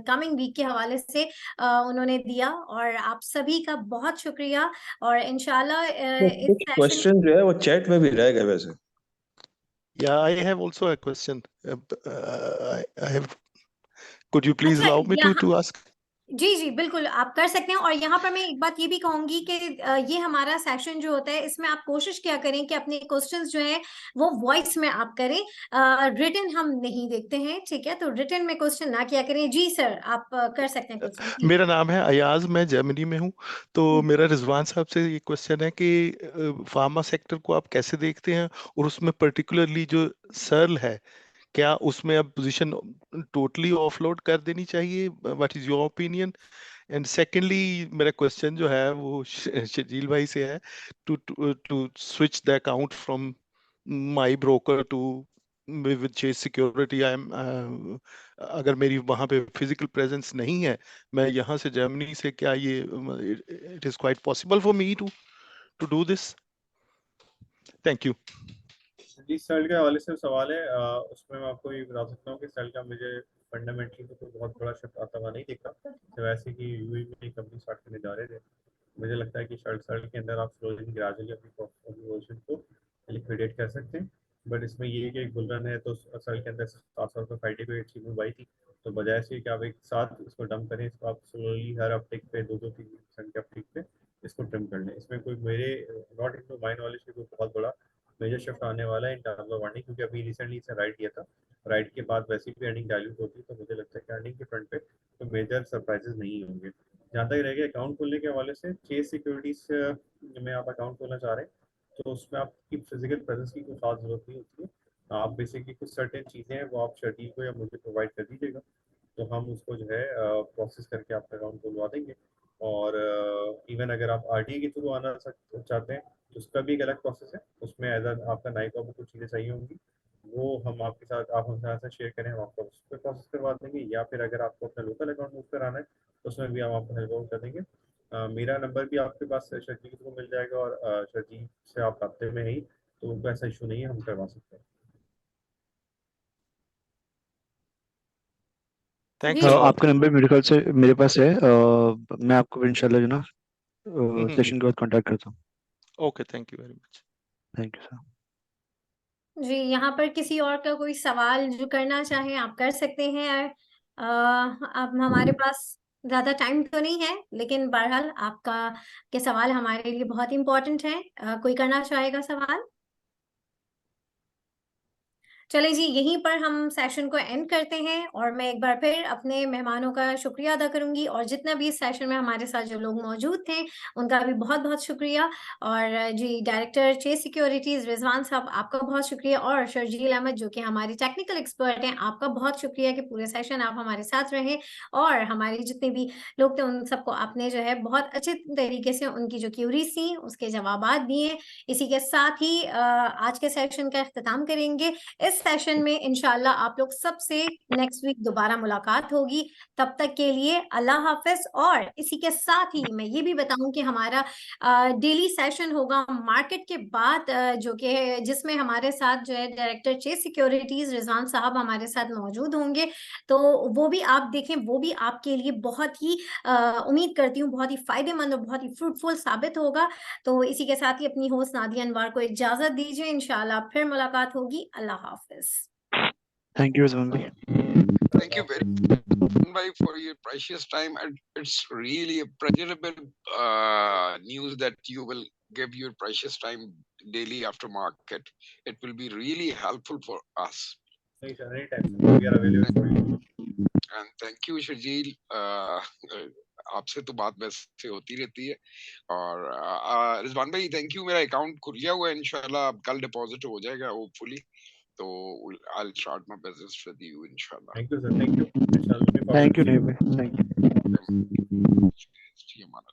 कमिंग वीक के हवाले से उन्होंने दिया। और आप सभी का बहुत शुक्रिया। और इंशाल्लाह इस सेशन क्वेश्चन जो है वो चैट में भी रहेगा वैसे। Yeah, I have also a question. I have. Could you please अच्छा, allow me to यहाँ ask? जी जी बिल्कुल आप कर सकते हैं। और यहाँ पर मैं एक बात ये भी कहूंगी कि ये हमारा सेशन जो होता है, इसमें आप कोशिश क्या करें कि अपने क्वेश्चंस जो हैं वो वॉइस में आप करें, रिटन हम नहीं देखते हैं, ठीक है? तो रिटन में क्वेश्चन ना किया करें। जी सर, आप कर सकते हैं क्वेश्चन। जी मेरा नाम है अयाज, मैं जर्मनी में हूँ। तो मेरा रिजवान साहब से ये क्वेश्चन है कि फार्मा सेक्टर को आप कैसे देखते हैं, और उसमें पर्टिकुलरली जो सर्ल है, क्या उसमें अब पोजीशन टोटली ऑफलोड कर देनी चाहिए? What is your opinion? And secondly मेरा क्वेश्चन जो है वो शजील भाई से है, to to switch the account from my broker to with Chase Security. I am अगर मेरी वहां पे फिजिकल प्रेजेंस नहीं है, मैं यहाँ से जर्मनी से, क्या ये it is quite possible for me to do this? Thank you. जी, सेल के हवाले से सवाल है, उसमें मैं आपको ये बता सकता हूँ कि सेल का मुझे फंडामेंटली तो कोई बहुत बड़ा शिफ्ट आता हुआ नहीं दिखा। तो वैसे कि यूएई में कंपनी स्टार्ट करने जा रहे थे, मुझे लगता है कि सेल के अंदर आप स्लोली ग्रेजुअली अपनी पोजीशन को लिक्विडेट कर सकते हैं। बट इसमें ये है कि एक बुल रन है, तो सेल के अंदर 700 रुपये फ्राइडे को अच्छी मूव आई थी, तो बजाय से कि आप एक साथ इसको डंप करें, इसको आप स्लोली हर अपटिक पे 2-3% के अपटिक पे इसको ट्रिम कर लें। इसमें कोई मेरे नॉट इनटू माय नॉलेज की कोई बहुत बड़ा मेजर शिफ्ट आने वाला है इन टर्म्स ऑफ अर्निंग, क्योंकि अभी रिसेंटली इसने राइट किया था। राइट के बाद वैसे भी अर्निंग डायल्यूट होती है, तो मुझे लगता है कि अर्निंग के फ्रंट पे तो मेजर सरप्राइजेस नहीं होंगे। जहाँ तक रह गया अकाउंट खोलने के हवाले से, चेस सिक्योरिटीज में आप अकाउंट खोलना चाह रहे हैं तो उसमें आपकी फिजिकल प्रेजेंस की कोई खास जरूरत नहीं होती है। आप बेसिकली कुछ सर्टेन चीज़ें हैं वो आप शर्टील को या मुझे प्रोवाइड कर दीजिएगा, तो हम उसको जो है प्रोसेस करके आपका अकाउंट खुलवा देंगे। और इवन अगर आप आरटीए के थ्रू आना चाहते हैं तो उसका भी एक अलग प्रोसेस है, उसमें एज आपका नाइक को कुछ चीज़ें चाहिए होंगी, वो हम आपके साथ, आप हमसे आंसर शेयर करें, हम आपको उस पर प्रोसेस करवा देंगे, या फिर अगर आपको अपना लोकल अकाउंट मूव कराना है उसमें भी हम आपको हेल्प आउट कर देंगे। मेरा नंबर भी आपके पास शर्जील को मिल जाएगा, और शर्जील से आप राब्ते में ही, तो उनको ऐसा इशू नहीं है, हम करवा सकते हैं। थैंक्स जी अ लॉट। आपका नंबर मेरे ख्याल से मेरे पास है, मैं आपको इंशाल्लाह जो ना हम्म, सेशन के बाद कांटेक्ट करता हूँ। Okay, thank you very much. Thank you sir. जी, यहाँ पर किसी और का कोई सवाल जो करना चाहे आप कर सकते हैं। अब हमारे पास ज्यादा टाइम तो नहीं है, लेकिन बहरहाल आपका के सवाल हमारे लिए बहुत इंपॉर्टेंट है। कोई करना चाहेगा सवाल? चले जी, यहीं पर हम सेशन को एंड करते हैं, और मैं एक बार फिर अपने मेहमानों का शुक्रिया अदा करूंगी, और जितना भी इस सेशन में हमारे साथ जो लोग मौजूद थे उनका भी बहुत बहुत शुक्रिया। और जी, डायरेक्टर चेस सिक्योरिटीज रिजवान साहब, आपका बहुत शुक्रिया, और शर्जील अहमद जो कि हमारे टेक्निकल एक्सपर्ट हैं, आपका बहुत शुक्रिया कि पूरे सेशन आप हमारे साथ रहे, और हमारे जितने भी लोग थे उन सबको आपने जो है बहुत अच्छे तरीके से उनकी जो क्यूरीज थी उसके जवाब दिए। इसी के साथ ही आज के सेशन का इख्तिताम करेंगे। इस सेशन में इंशाल्लाह आप लोग सबसे नेक्स्ट वीक दोबारा मुलाकात होगी। तब तक के लिए अल्लाह हाफिज। और इसी के साथ ही मैं ये भी बताऊं कि हमारा डेली सेशन होगा मार्केट के बाद, जो कि जिसमें हमारे साथ जो है डायरेक्टर चेस सिक्योरिटीज रिजवान साहब हमारे साथ मौजूद होंगे। तो वो भी आप देखें, वो भी आपके लिए बहुत ही उम्मीद करती हूँ बहुत ही फायदेमंद और बहुत ही फ्रूटफुल साबित होगा। तो इसी के साथ ही अपनी होस्ट नादिया अनवार को इजाजत दीजिए, इंशाल्लाह फिर मुलाकात होगी। अल्लाह हाफिज। थैंक यू रिजवान भाई। Thank you very much for your precious time, and it's really a pleasurable news that you will give your precious time daily after market. It will be really helpful for us. नहीं sir, any time sir, we are available for you. And thank you Sharjeel. आपसे तो बात वैसे होती रहती है। और रिजवान भाई थैंक यू, मेरा अकाउंट खुल गया हुआ है, इंशाल्लाह अब कल डिपॉजिट हो जाएगा होपफुली। तो I'll start my business with you inshallah. Thank you sir, thank you. इंशाल्लाह थैंक यू नहीं भाई, थैंक यू। जी, हमारा